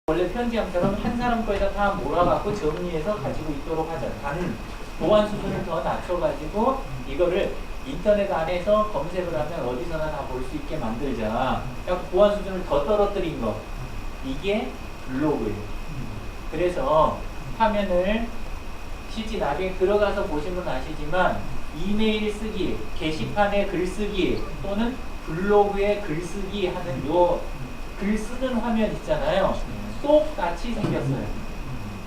원래 편지함처럼 한 사람 거에다 다 몰아갖고 정리해서 가지고 있도록 하자. 단 보안 수준을 더 낮춰가지고 이거를 인터넷 안에서 검색을 하면 어디서나 다 볼 수 있게 만들자. 그러니까 보안 수준을 더 떨어뜨린 거. 이게 블로그예요. 그래서 화면을 실제 나중에 들어가서 보시면 아시지만 이메일 쓰기, 게시판에 글쓰기 또는 블로그에 글쓰기 하는 요 글 쓰는 화면 있잖아요. 똑같이 생겼어요.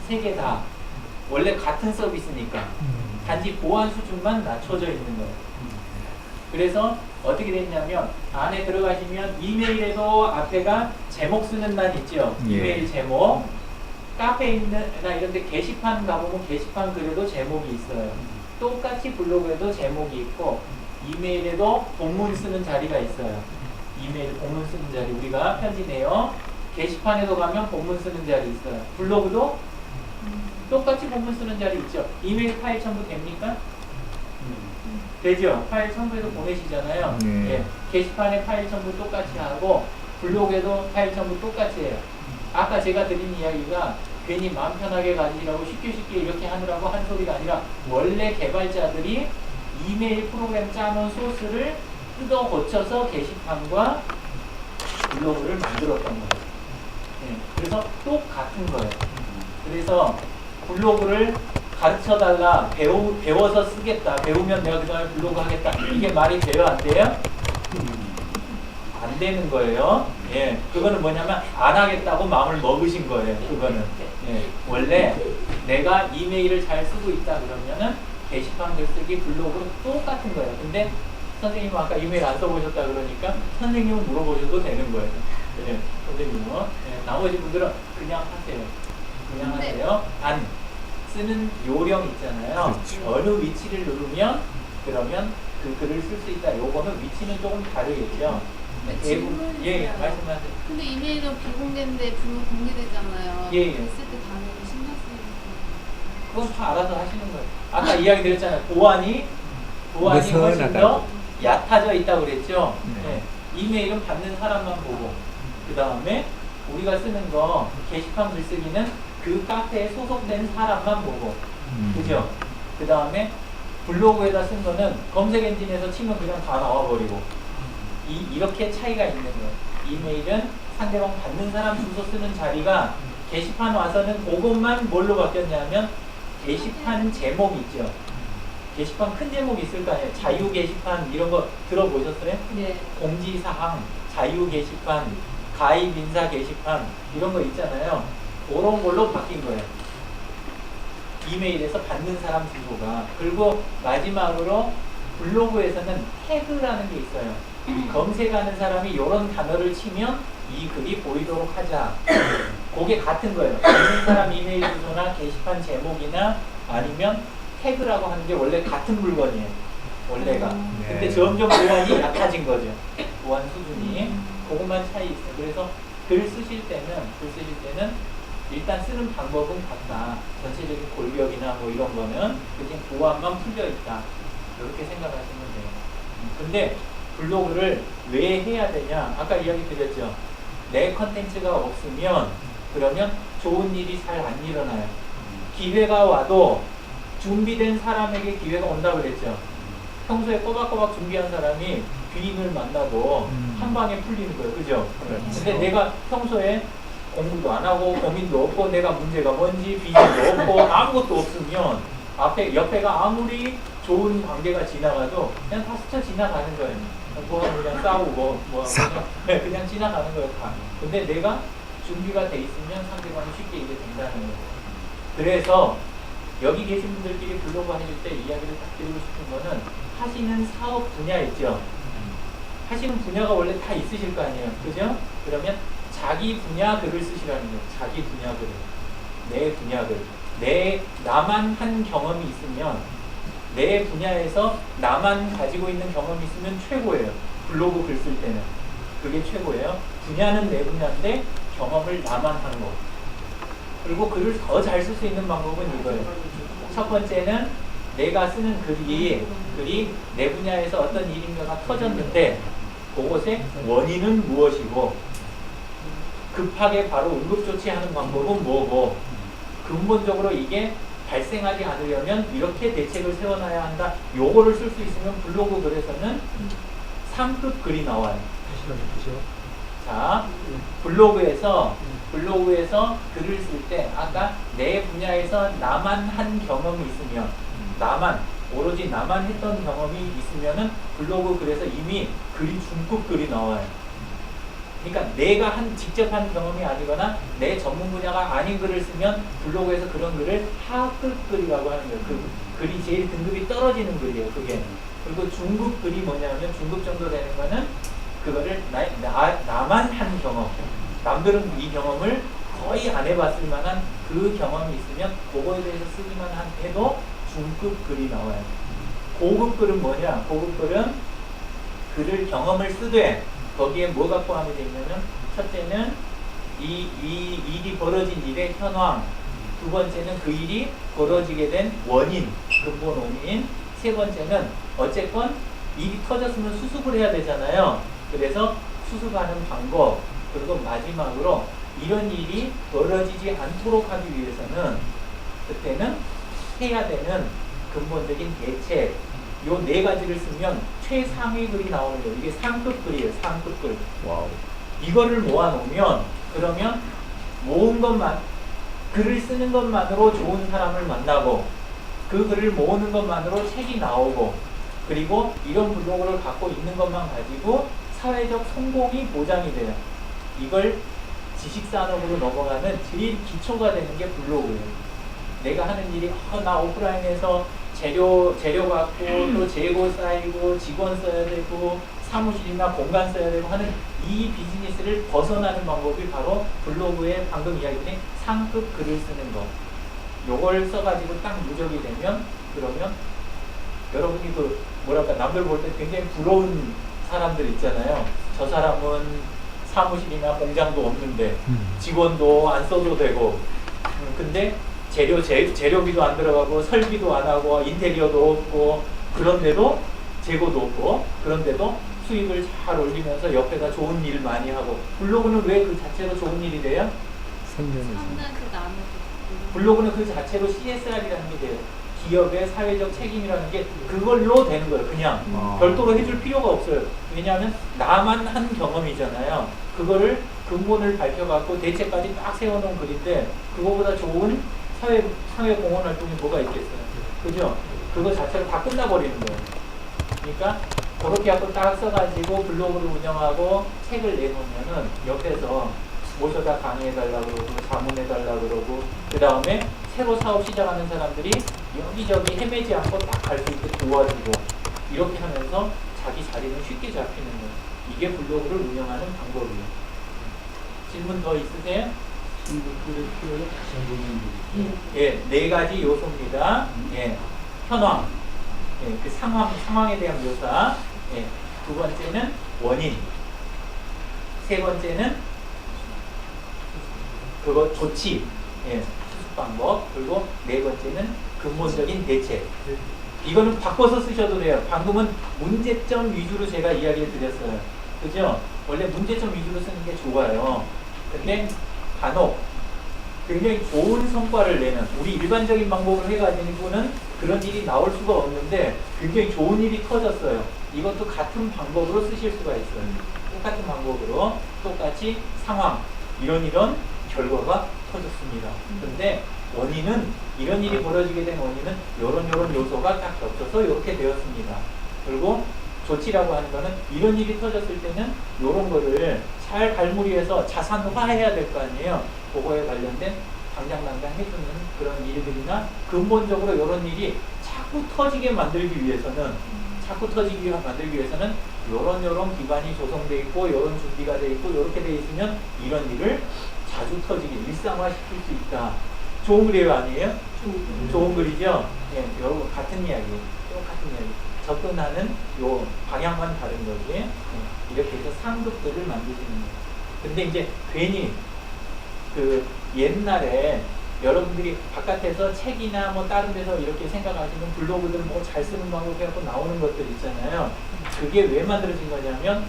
세 개 다. 원래 같은 서비스니까. 단지 보안 수준만 낮춰져 있는 거예요. 그래서 어떻게 됐냐면 안에 들어가시면 이메일에도 앞에가 제목 쓰는 란 있죠. 이메일 제목. 카페에 있는 이런 데 게시판 가보면 게시판 글에도 제목이 있어요. 똑같이 블로그에도 제목이 있고 이메일에도 본문 쓰는 자리가 있어요. 이메일 본문 쓰는 자리, 우리가 편지 내용. 게시판에도 가면 본문 쓰는 자리 있어요. 블로그도 똑같이 본문 쓰는 자리 있죠. 이메일 파일 첨부 됩니까? 되죠. 파일 첨부해서 보내시잖아요. 예. 게시판에 파일 첨부 똑같이 하고 블로그에도 파일 첨부 똑같이 해요. 아까 제가 드린 이야기가 괜히 마음 편하게 가지라고 쉽게 이렇게 하느라고 한 소리가 아니라 원래 개발자들이 이메일 프로그램 짜놓은 소스를 뜯어 고쳐서 게시판과 블로그를 만들었던 거예요. 네, 그래서 똑같은 거예요. 그래서 블로그를 가르쳐달라, 배워서 쓰겠다, 배우면 내가 그 다음에 블로그 하겠다. 이게 말이 돼요? 안 돼요? 안 되는 거예요. 예, 그거는 뭐냐면 안 하겠다고 마음을 먹으신 거예요. 그거는. 예, 원래 내가 이메일을 잘 쓰고 있다 그러면은 게시판 글쓰기, 블로그 똑같은 거예요. 근데 선생님은 아까 이메일 안 써보셨다 그러니까 선생님은 물어보셔도 되는 거예요. 예, 선생님은. 예, 나머지 분들은 그냥 하세요. 그냥 하세요. 안 쓰는 요령 있잖아요. 그렇죠. 어느 위치를 누르면 그러면 그 글을 쓸 수 있다. 요거는 위치는 조금 다르겠죠. 예, 말씀하세요. 근데 이메일은 비공개인데 분명 공개되잖아요. 예. 쓸 때 다르고 신경 쓰이는 그건 다 알아서 하시는 거예요. 아까 이야기 드렸잖아요. 보안이 훨씬 더 얕아져 있다고 그랬죠. 네. 이메일은 받는 사람만 보고 그 다음에 우리가 쓰는 거 게시판 글쓰기는 그 카페에 소속된 사람만 보고 그죠? 그 다음에 블로그에다 쓴 거는 검색 엔진에서 치면 그냥 다 나와버리고 이렇게 차이가 있는 거예요. 이메일은 상대방 받는 사람 주소 쓰는 자리가 게시판 와서는 그것만 뭘로 바뀌었냐면 게시판 제목 있죠. 게시판 큰 제목이 있을 거 아니에요. 자유 게시판 이런 거 들어보셨어요? 네. 공지사항, 자유 게시판, 가입 인사 게시판 이런 거 있잖아요. 그런 걸로 바뀐 거예요. 이메일에서 받는 사람 주소가. 그리고 마지막으로 블로그에서는 태그라는 게 있어요. 검색하는 사람이 이런 단어를 치면 이 글이 보이도록 하자. 그게 같은 거예요. 받는 사람 이메일 주소나 게시판 제목이나 아니면 태그라고 하는 게 원래 같은 물건이에요. 원래가. 근데 점점 보안이 약해진 거죠. 보안 수준이. 그것만 차이 있어요. 그래서 글 쓰실 때는 일단 쓰는 방법은 같다. 전체적인 골격이나 뭐 이런 거는 그냥 보안만 풀려 있다. 이렇게 생각하시면 돼요. 근데 블로그를 왜 해야 되냐? 아까 이야기 드렸죠. 내 컨텐츠가 없으면 그러면 좋은 일이 잘 안 일어나요. 기회가 와도 준비된 사람에게 기회가 온다고 그랬죠. 평소에 꼬박꼬박 준비한 사람이 귀인을 만나도 한 방에 풀리는 거예요. 그죠? 근데 내가 평소에 공부도 안 하고 고민도 없고 내가 문제가 뭔지 비전도 없고 아무것도 없으면 옆에가 아무리 좋은 관계가 지나가도 그냥 다 스쳐 지나가는 거예요. 그냥 싸우고 그냥 지나가는 거예요. 다. 근데 내가 준비가 돼 있으면 상대방이 쉽게 이게 된다는 거예요. 그래서 여기 계신 분들끼리 블로그 해줄 때 이야기를 딱 드리고 싶은 거는 하시는 사업 분야 있죠. 하시는 분야가 원래 다 있으실 거 아니에요. 그죠? 그러면 자기 분야 글을 쓰시라는 거예요. 자기 분야 글을. 내 분야 글. 나만 한 경험이 있으면 내 분야에서 나만 가지고 있는 경험이 있으면 최고예요. 블로그 글 쓸 때는. 그게 최고예요. 분야는 내 분야인데 경험을 나만 하는 거. 그리고 글을 더 잘 쓸 수 있는 방법은 이거예요. 첫 번째는 내가 쓰는 글이 내 분야에서 어떤 일인가가 터졌는데 그것의 원인은 무엇이고 급하게 바로 응급조치하는 방법은 뭐고, 근본적으로 이게 발생하지 않으려면 이렇게 대책을 세워놔야 한다. 요거를 쓸 수 있으면 블로그 글에서는 상급 글이 나와요. 다시 해주세요. 자, 블로그에서 글을 쓸 때 아까 내 분야에서 나만 한 경험이 있으면, 오로지 나만 했던 경험이 있으면은 블로그 글에서 이미 글이 중급 글이 나와요. 그러니까 내가 직접 한 경험이 아니거나 내 전문 분야가 아닌 글을 쓰면 블로그에서 그런 글을 하급 글이라고 하는 거예요. 그 글이 제일 등급이 떨어지는 글이에요. 그게. 그리고 중급 글이 뭐냐면, 중급 정도 되는 거는 그거를 나만 한 경험, 남들은 이 경험을 거의 안 해봤을 만한 그 경험이 있으면 그거에 대해서 쓰기만 해도 중급 글이 나와요. 고급 글은 뭐냐? 고급 글은 글을 경험을 쓰되 거기에 뭐가 포함이 되어 있냐면, 첫째는 이 일이 벌어진 일의 현황, 두 번째는 그 일이 벌어지게 된 원인, 근본 원인, 세 번째는 어쨌건 일이 터졌으면 수습을 해야 되잖아요. 그래서 수습하는 방법, 그리고 마지막으로 이런 일이 벌어지지 않도록 하기 위해서는 그때는 해야 되는 근본적인 대책, 요 네 가지를 쓰면 최상위 글이 나오는 거예요. 이게 상급 글이에요. 상급 글. 와우. 이거를 모아놓으면, 그러면 모은 것만, 글을 쓰는 것만으로 좋은 사람을 만나고, 그 글을 모으는 것만으로 책이 나오고, 그리고 이런 블로그를 갖고 있는 것만 가지고 사회적 성공이 보장이 돼요. 이걸 지식산업으로 넘어가는 제일 기초가 되는 게 블로그예요. 내가 하는 일이 나 오프라인에서 재료 갖고 또 재고 쌓이고 직원 써야 되고 사무실이나 공간 써야 되고 하는 이 비즈니스를 벗어나는 방법이 바로 블로그에 방금 이야기드린 상급 글을 쓰는 거. 요걸 써가지고 딱 누적이 되면, 그러면 여러분이 남들 볼 때 굉장히 부러운 사람들 있잖아요. 저 사람은 사무실이나 공장도 없는데 직원도 안 써도 되고, 근데 재료비도 안 들어가고 설비도 안 하고 인테리어도 없고, 그런데도 재고도 없고, 그런데도 수익을 잘 올리면서 옆에다 좋은 일 많이 하고. 블로그는 왜 그 자체로 좋은 일이 돼요? 생명의 그 나누고. 블로그는 그 자체로 CSR이라는 게 돼요. 기업의 사회적 책임이라는 게 그걸로 되는 거예요. 그냥 별도로 해줄 필요가 없어요. 왜냐하면 나만 한 경험이잖아요. 그거를 근본을 밝혀갖고 대책까지 딱 세워놓은 글인데, 그거보다 좋은 사회 공헌 활동이 뭐가 있겠어요. 그죠? 그거 자체로 다 끝나버리는 거예요. 그러니까 그렇게 하고 딱 써가지고 블로그를 운영하고 책을 내놓으면은 옆에서 모셔다 강의해달라고 그러고 자문해달라고 그러고, 그 다음에 새로 사업 시작하는 사람들이 여기저기 헤매지 않고 딱 갈 수 있게 도와주고, 이렇게 하면서 자기 자리는 쉽게 잡히는 거예요. 이게 블로그를 운영하는 방법이에요. 질문 더 있으세요? 친구들의 필요를 다시 한번 예, 네 가지 요소입니다. 예, 현황, 예, 그 상황에 대한 묘사. 예, 두 번째는 원인. 세 번째는 그거 조치, 예, 수습 방법. 그리고 네 번째는 근본적인 대책. 이거는 바꿔서 쓰셔도 돼요. 방금은 문제점 위주로 제가 이야기를 드렸어요. 그죠? 원래 문제점 위주로 쓰는 게 좋아요. 근데 간혹 굉장히 좋은 성과를 내는, 우리 일반적인 방법을 해가지고는 그런 일이 나올 수가 없는데 굉장히 좋은 일이 터졌어요. 이것도 같은 방법으로 쓰실 수가 있어요. 똑같은 방법으로 똑같이 상황, 이런 결과가 터졌습니다. 근데 원인은, 이런 일이 벌어지게 된 원인은 요런 요소가 딱 겹쳐서 이렇게 되었습니다. 그리고 조치라고 하는 거는 이런 일이 터졌을 때는 요런 거를 잘 갈무리해서 자산화해야 될 거 아니에요. 그거에 관련된 당장 해주는 그런 일들이나, 근본적으로 이런 일이 자꾸 터지게 만들기 위해서는 요런 기반이 조성되어 있고, 요런 준비가 되어 있고, 요렇게 되어 있으면 이런 일을 자주 터지게 일상화시킬 수 있다. 좋은 글이에요, 아니에요? 좋은 글이죠? 예, 여러분 같은 이야기, 똑같은 이야기. 접근하는 요 방향만 다른 거지. 예, 이렇게 해서 상급들을 만드시는 거예요. 근데 이제 괜히 그 옛날에 여러분들이 바깥에서 책이나 뭐 다른 데서 이렇게 생각하시는 블로그들 뭐 잘 쓰는 방법 해갖고 나오는 것들 있잖아요. 그게 왜 만들어진 거냐면,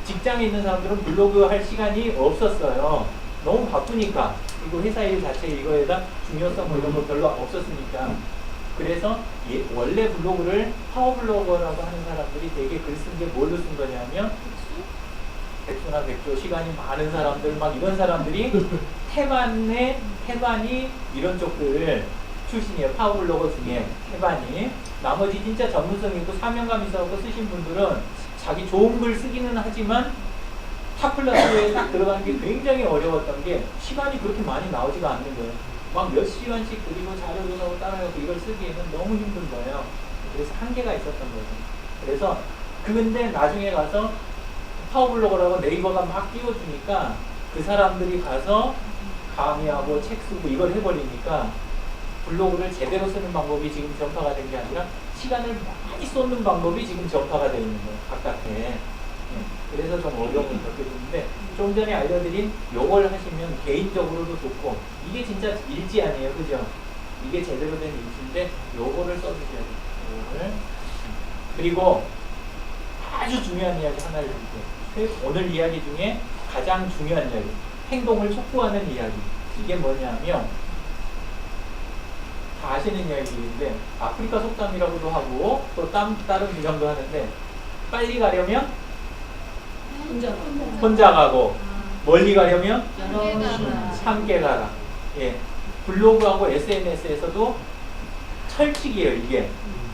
직장에 있는 사람들은 블로그 할 시간이 없었어요. 너무 바쁘니까 그리고 회사 일 자체 이거에다 중요성 뭐 이런 거 별로 없었으니까 그래서 원래 블로그를 파워블로거라고 하는 사람들이 되게 글 쓴 게 뭘로 쓴 거냐면 백수나 백조 시간이 많은 사람들 막 이런 사람들이 태반이 이런 쪽들 출신이에요. 파워블로거 중에 태반이 나머지 진짜 전문성 있고 사명감 있어서 쓰신 분들은 자기 좋은 글 쓰기는 하지만 탑플러스에 딱 들어가는 게 굉장히 어려웠던 게 시간이 그렇게 많이 나오지가 않는 거예요. 막 몇 시간씩 그리고 자료도 나오고 따라가고 이걸 쓰기에는 너무 힘든 거예요. 그래서 한계가 있었던 거죠. 그래서 근데 나중에 가서 파워블로거라고 네이버가 막 띄워주니까 그 사람들이 가서 강의하고 책 쓰고 이걸 해버리니까 블로그를 제대로 쓰는 방법이 지금 전파가 된 게 아니라 시간을 많이 쏟는 방법이 지금 전파가 되어 있는 거예요. 바깥에. 그래서 좀 어려움을 겪게 됐는데 좀 전에 알려드린 요걸 하시면 개인적으로도 좋고 이게 진짜 일지 아니에요. 그죠? 이게 제대로 된 일지인데 요거를 써주셔야 돼요. 요거를. 그리고 아주 중요한 이야기 하나를 드릴게요. 오늘 이야기 중에 가장 중요한 이야기. 행동을 촉구하는 이야기. 이게 뭐냐면 다 아시는 이야기인데 아프리카 속담이라고도 하고 또 다른 주장도 하는데 빨리 가려면 혼자 가고 멀리 가려면 함께 가라. 예. 블로그하고 SNS에서도 철칙이에요, 이게.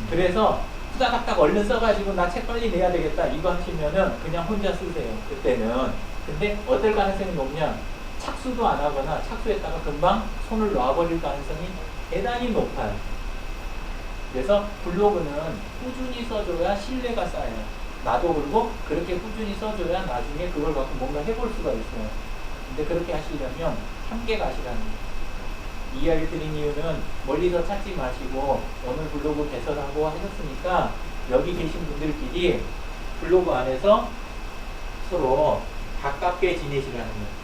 그래서 후다닥닥 얼른 써가지고 나 책 빨리 내야 되겠다 이거 하시면은 그냥 혼자 쓰세요. 그때는. 근데 어떨 가능성이 높냐? 착수도 안 하거나 착수했다가 금방 손을 놔버릴 가능성이 대단히 높아요. 그래서 블로그는 꾸준히 써줘야 신뢰가 쌓여요. 나도 그러고 그렇게 꾸준히 써줘야 나중에 그걸 갖고 뭔가 해볼 수가 있어요. 근데 그렇게 하시려면 함께 가시라는 거예요. 이 이야기 드린 이유는 멀리서 찾지 마시고 오늘 블로그 개설하고 하셨으니까 여기 계신 분들끼리 블로그 안에서 서로 가깝게 지내시라는 거예요.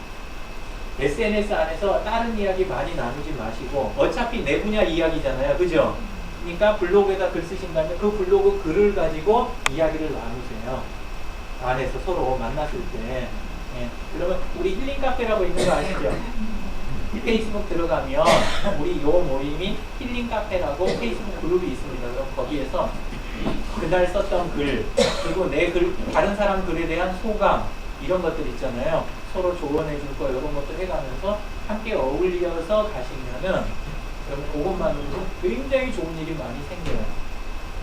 SNS 안에서 다른 이야기 많이 나누지 마시고 어차피 내 분야 이야기잖아요. 그죠? 그러니까 블로그에다 글 쓰신다면 그 블로그 글을 가지고 이야기를 나누세요. 안에서 서로 만났을 때. 예. 그러면 우리 힐링 카페라고 있는 거 아시죠? 페이스북 들어가면 우리 요 모임이 힐링 카페라고 페이스북 그룹이 있습니다. 그럼 거기에서 그날 썼던 글 그리고 내 글, 다른 사람 글에 대한 소감 이런 것들 있잖아요. 서로 조언해 줄 거 이런 것도 해가면서 함께 어울려서 가시면은 그러면 그것만으로도 굉장히 좋은 일이 많이 생겨요.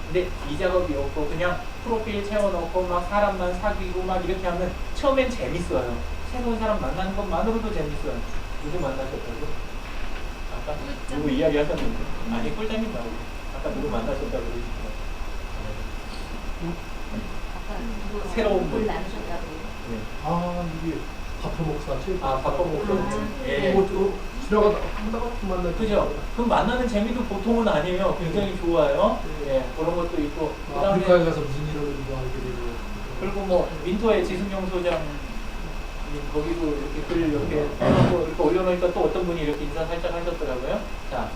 근데 이 작업이 없고 그냥 프로필 채워놓고 막 사람만 사귀고 막 이렇게 하면 처음엔 재밌어요. 새로운 사람 만나는 것만으로도 재밌어요. 누구 만나셨다고? 아까 누구 이야기 하셨는데 아니 꿀잠이 나오고 아까 누구 만나셨다고 그러시더라고요. 새로운 분. 나누셨다고. 네. 아, 이게 바포 목사 최고. 아, 바빠 목사. 예. 지나가다 하다가 만나. 그죠? 그럼 만나는 재미도 보통은 아니에요. 굉장히 좋아요. 예, 그런 것도 있고. 그다음에 아프리카에 가서 무슨 일을 알게 되고. 그리고 뭐 민토의 지승용 소장 거기도 이렇게 글 이렇게 해놓고 이렇게 올려놓으니까 또 어떤 분이 이렇게 인사 살짝 하셨더라고요. 자,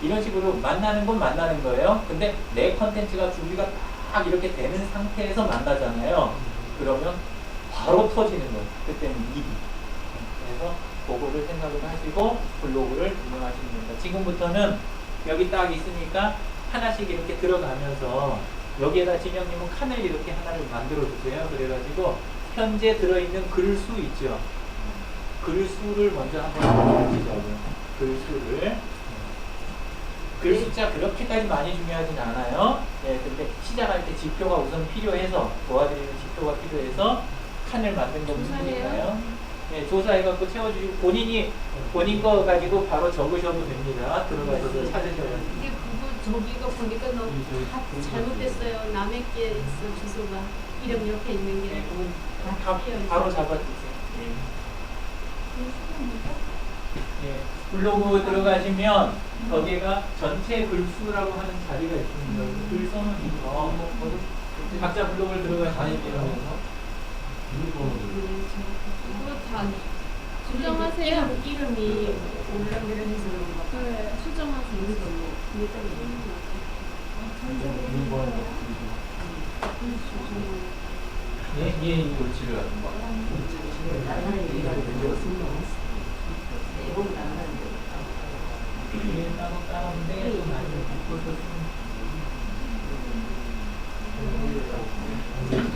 이런 식으로 만나는 건 만나는 거예요. 근데 내 컨텐츠가 준비가 딱 이렇게 되는 상태에서 만나잖아요. 그러면 바로 터지는 거예요. 그때는 입이. 그래서 그거를 생각을 하시고 블로그를 운영하시면 됩니다. 지금부터는 여기 딱 있으니까 하나씩 이렇게 들어가면서 여기에다 진영님은 칸을 이렇게 하나를 만들어 주세요. 그래가지고 현재 들어있는 글수 있죠. 글수를 먼저 한번 보시자고요. 글수를. 글 숫자 그렇게까지 많이 중요하진 않아요. 예, 근데 시작할 때 지표가 우선 필요해서 도와드리는 지표가 필요해서 칸을 만든 거 무슨일까요? 예, 조사해갖고 채워주시고 본인 거 가지고 바로 적으셔도 됩니다. 들어가셔서 찾으셔야 이게 그거 저기가 보니까 너무 다 잘못됐어요. 남의 게 있어 주소가 이름 옆에 있는 게. 예, 그건 바로 잡아주세요. 예, 블로그 들어가시면 거기가 전체 글수라고 하는 자리가 있습니다. 글 써놓으니까 각자 블로그를 들어가시면 그거 다 수정하세요. 이름이 올라내려서 그런가? 네, 수정하세요. 예, 예, 옳지를 않는 거. 따라오는데 좀 많이 바꿔서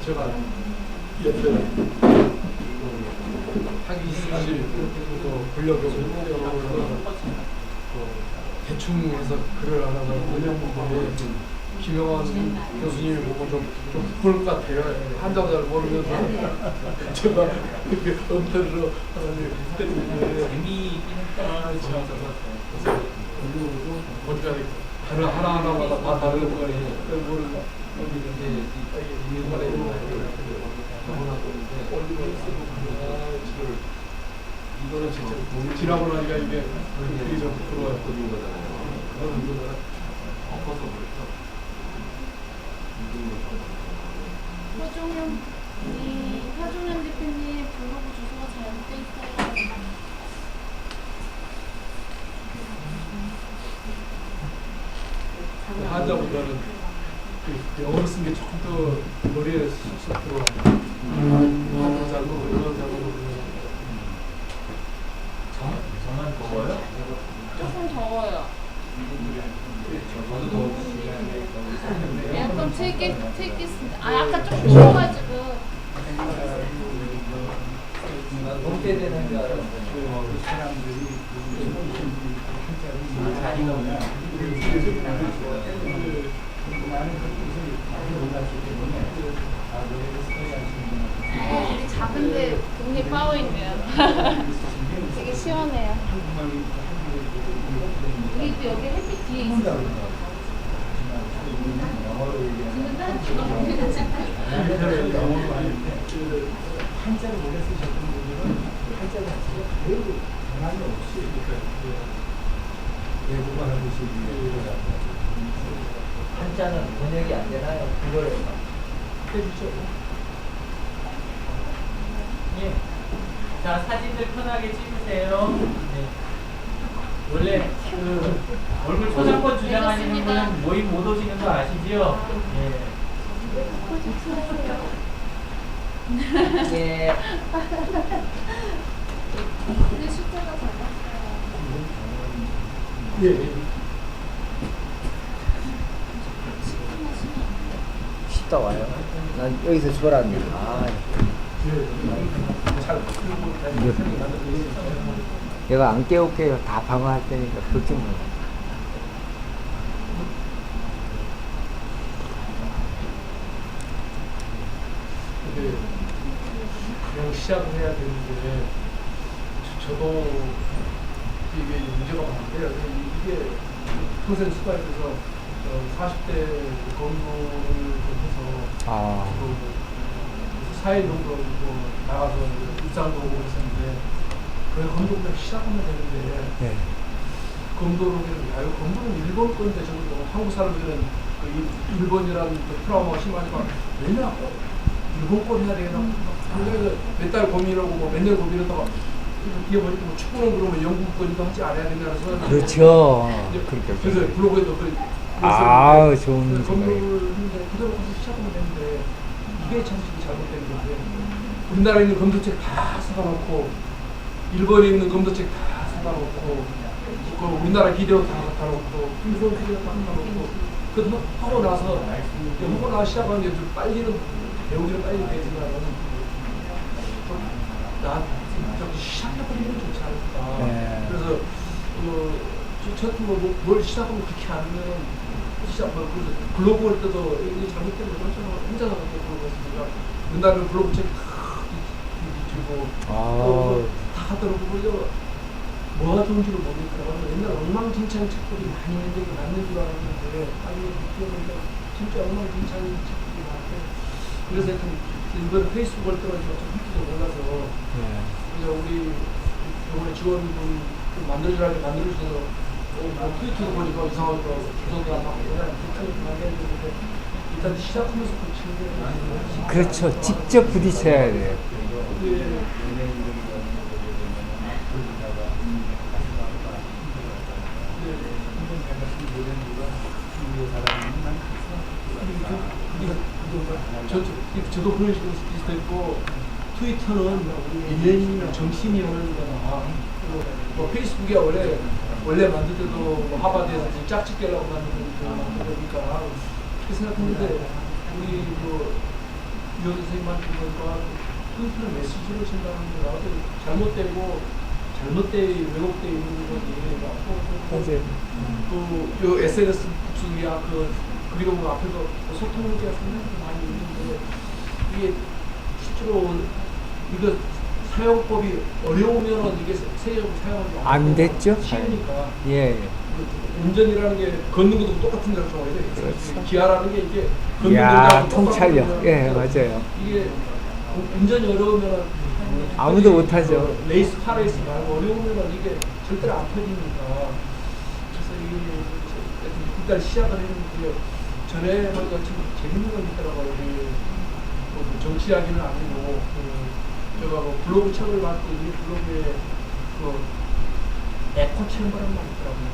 제가 옆에 하기 사실 또 권력을 대충 해서 글을 하다가 원영분들이 김영환 교수님이 보고 좀 부끄러울 것 같아요. 한자도 잘 모르면서 제가 이렇게 은퇴로 했는데 재미있기는 참 보니까 하나하나마다 다 다른 거예요. 이거는 진짜 지나고 나니까 이게 좀 부끄러웠거든요. 허종현 대표님 블로그 주소가 잘못돼 있어요. 한자보다는 그 영어로 쓴 게 조금 더 머리에 쏙쏙 들어와. 한자 잘못 영어 잘못 저만 더워요? 조금 더워요. 에어컨 틀겠습니다. 아, 아까 조금 추워가지고. 동태되는 줄 알았어요. 자리가 없나? 우리 작은데 동네 파워인데요. 되게 시원해요. 우리 또 여기 햇빛 뒤에 있어요. 한자를 오래 쓰셨던 분들은 한자 자체가 매우 변함이 없이 외국어를 하듯이 한자는 번역이 안 되나요? 그걸 해주죠. 예. 자, 사진들 편하게 찍으세요. 네. 원래 그 얼굴 초상권 주장하시는 분은 모임 못 오시는 거 아시죠? 예. 예. 근데 숫자가 작았어요. 예. 쉽다 와요. 난 여기서 죽어랐네. 아, 얘가 안 깨울게요. 다 방어할 테니까 걱정 마. 근데 그냥 시작을 해야 되는데 저도 이게 문제가 많은데요. 이게 평생 수가에서 40대 검도를 해서 아, 그 4일 정도 나가서 입장도 오고 했었는데 그 검도부터 시작하면 되는데 네. 검도를 아유 검도는 일본 건데 저도 한국 사람들은 그 일본이라는 그 트라우마가 심하니까 맨날 꼭 일본 걸 해야 되나 몇달 고민하고 뭐 몇 년 고민하다가 이게 뭐지 뭐 축구는 그러면 영국 건도 하지 않아야 된다는 생각이 그렇죠. 이제 그렇게. 그래서 블로그에도 아, 좋은 검도를 생각이. 했는데 그대로 가서 시작하면 되는데 이게 참 잘못된 건데 우리나라에 있는 검도책 다 사다놓고 일본에 있는 검도책 다 사다놓고 그 우리나라 비디오 다 갖다 놓고 일본 비디오 다 갖다 놓고 그 하고 나서 하고 나서 시작하는 게 좀 빨리는 배우기는 빨리 되지만 나 시작해버리면 좋지 않을까. 네. 그래서 뭘 시작하면 그렇게 하면 시작 블로그 할 때도 이게 잘못된 거죠. 혼자서 그렇게 블로그 했으니까 우리나라는 블로그 책이 다 뒤지고 다 하더라고. 그래서 뭐가 좋은지를 모르겠더라고요. 옛날 엉망진창 책들이 많이 있는데 맞는 줄 알았는데 아니 느껴보니까 진짜 엉망진창 책들이 많대. 그래서 이번 페이스북 할 때가 좀 할지도 몰라서 그래서 우리 이번에 지원분 만들어주라고 만들어주셔서 트위터도 보니까 이상하더라고. 주소도 안 받고 그냥 트위터도 만들어주는데 일단 시작하면서 고치는 게 그렇죠. 직접 부딪혀야 돼요. 저도 그런 식으로 비슷했고 트위터는 1년이면 정신이 오는 거나 뭐 페이스북에 원래 만들 때도 뭐 하버드에서 이제 짝짓기 하려고 만드니까 그렇게 생각했는데 우리 그 유호 선생님한테 보니까 그런 메시지를 전달하는 게 나도 잘못되고 왜곡되어 있는 거지. 또요 SNS 북수야 그리고 뭐 앞에서 소통 문제가 상당히 많이 있는데 이게 실제로 이거 사용법이 어려우면 이게 세계적으로 사용하기 안 됐죠? 쉬우니까 예. 운전이라는 게 걷는 것도 똑같은 데로 좋아야 돼. 그렇죠. 기아라는 게 이게 걷는 야, 동작하고 통찰력. 똑같거든요. 예, 맞아요. 이게 운전이 어려우면 아무도 못하죠. 레이스 말고 어려우면 이게 절대로 안 펴지니까. 그래서 이게 일단 시작을 했는데 전에 보니까 지금 재밌는 건 있더라고요. 뭐 정치 이야기는 아니고 제가 뭐 블로그 책을 봤고 이 블로그에 그 에코 챔버라는 말이 있더라고요.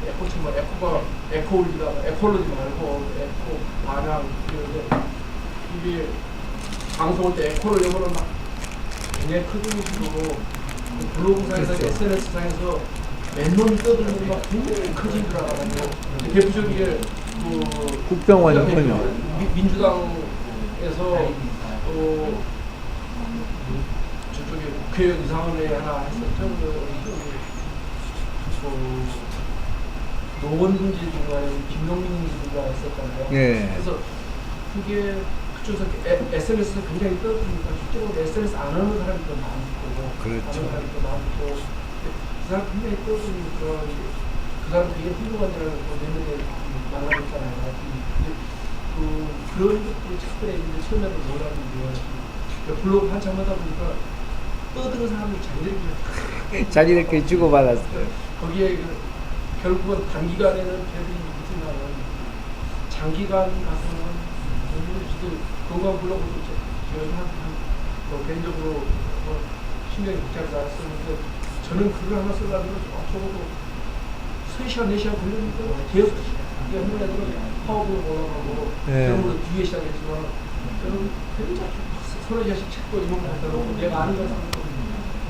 에코 챔버, 에코가 에콜로지 말고 에코 반향 이런데 이게 방송할 때 에코를 영어로 막 굉장히 크게 식으로 블로그상에서 SNS상에서 맨몸 떠들면 막 굉장히 커진 줄 알았는데 대표적인 그 국정원이군요. 민주당에서 또 저쪽에 국회의원 이상원회 하나 했었죠. 노원 문제인가요? 김용민 문제가 있었잖아요. 예. 그래서 그게 그쪽에서 SNS에서 굉장히 떠드니까 실제로 SNS 안 하는 사람이 더 많고 그렇죠. 하는 사람이 더 많고 그 사람 굉장히 떠드니까 그 사람 되게 훌륭한 일을 내년에 만나겠잖아요. 그런 것들이 책들에 있는데 처음에는 몰랐는데 블로그 한참 하다 보니까 떠드는 사람이 자기들끼리 주고받았어요. 거기에 결국은 단기간에는 별이 있지만 장기간 가서는 저도 건강 블로그도 제가 개인적으로 신경이 복잡해서 썼는데 저는 글을 하나 쓰려면 적어도 3시간, 4시간 걸리니까 계속 이게 한 애들은 파워블로 올라가고 그러므로 뒤에 시작했지만 저는 굉장히 서너 자씩 책도 이런 거 갖다 내가 아는 걸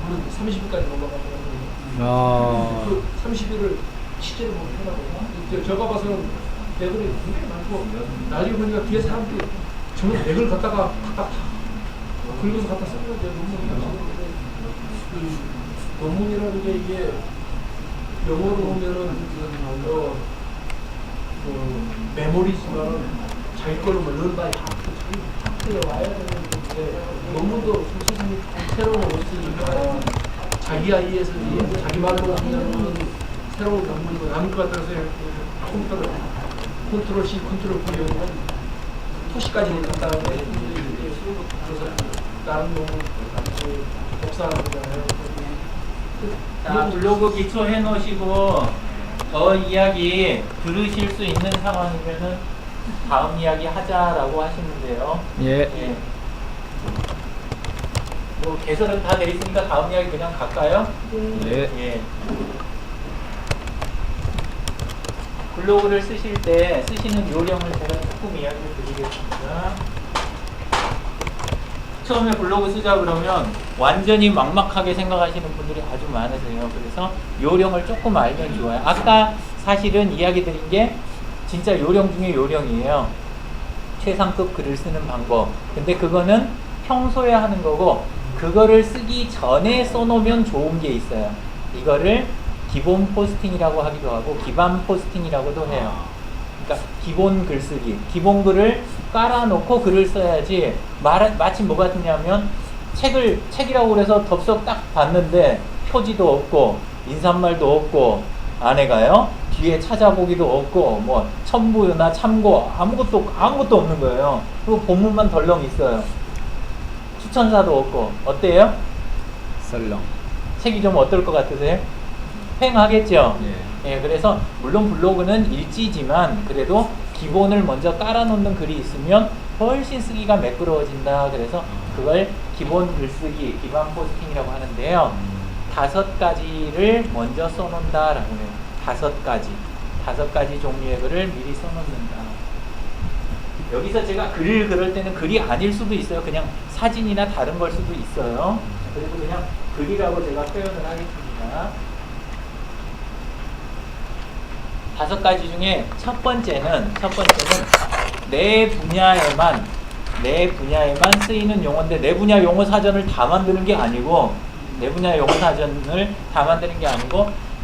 물론 30일까지 넘어가더라고요. 그 30일을 실제로 못 해나가고 제가 봐서는 맥을 굉장히 많고 나중에 보니까 뒤에 사람들이 정말 맥을 갖다가 탁탁 긁어서 갖다 쓰는 게 논문이라는 게 이게 영어로 보면은 메모리지만 자기 걸로 런 바이 하트에 와야 되는 건데 논문도 솔직히 새로운 거 없으니까 자기 아이에서 자기 말로 하면 새로운 논문도 남을 것 같아서 컨트롤 C, 컨트롤 V 이런 토시까지 간다는데 그래서 다른 논문 복사하는 거잖아요. 자, 블로그 기초 해놓으시고 저 이야기 들으실 수 있는 상황이면은 다음 이야기 하자라고 하시면 돼요. 예. 뭐 개설은 다 돼 있으니까 다음 이야기 그냥 갈까요? 예. 블로그를 쓰실 때 쓰시는 요령을 제가 조금 이야기를 드리겠습니다. 처음에 블로그 쓰자 그러면 완전히 막막하게 생각하시는 분들이 아주 많으세요. 그래서 요령을 조금 알면 좋아요. 아까 사실은 이야기 드린 게 진짜 요령 중에 요령이에요. 최상급 글을 쓰는 방법. 근데 그거는 평소에 하는 거고 그거를 쓰기 전에 써놓으면 좋은 게 있어요. 이거를 기본 포스팅이라고 하기도 하고 기반 포스팅이라고도 해요. 그러니까 기본 글쓰기, 기본 글을 깔아놓고 글을 써야지. 마치 뭐 같냐면 책이라고 그래서 덥석 딱 봤는데 표지도 없고 인사말도 없고 아내가요 뒤에 찾아보기도 없고 뭐 첨부나 참고 아무것도 없는 거예요. 그리고 본문만 덜렁 있어요. 추천사도 없고 어때요? 썰렁. 책이 좀 어떨 것 같으세요? 횡하겠죠? 예. 그래서 물론 블로그는 일지지만 그래도 기본을 먼저 깔아놓는 글이 있으면 훨씬 쓰기가 매끄러워진다. 그래서 그걸 기본 글쓰기, 기반 포스팅이라고 하는데요. 5가지를 먼저 써놓는다라고 해요. 5가지 종류의 글을 미리 써놓는다. 여기서 제가 글을 그럴 때는 글이 아닐 수도 있어요. 그냥 사진이나 다른 걸 수도 있어요. 그래서 그냥 글이라고 제가 표현을 하겠습니다. 자, 5가지 중에 첫 번째는 내 분야에만 쓰이는 용어인데, 내 분야 용어 사전을 다 만드는 게 아니고,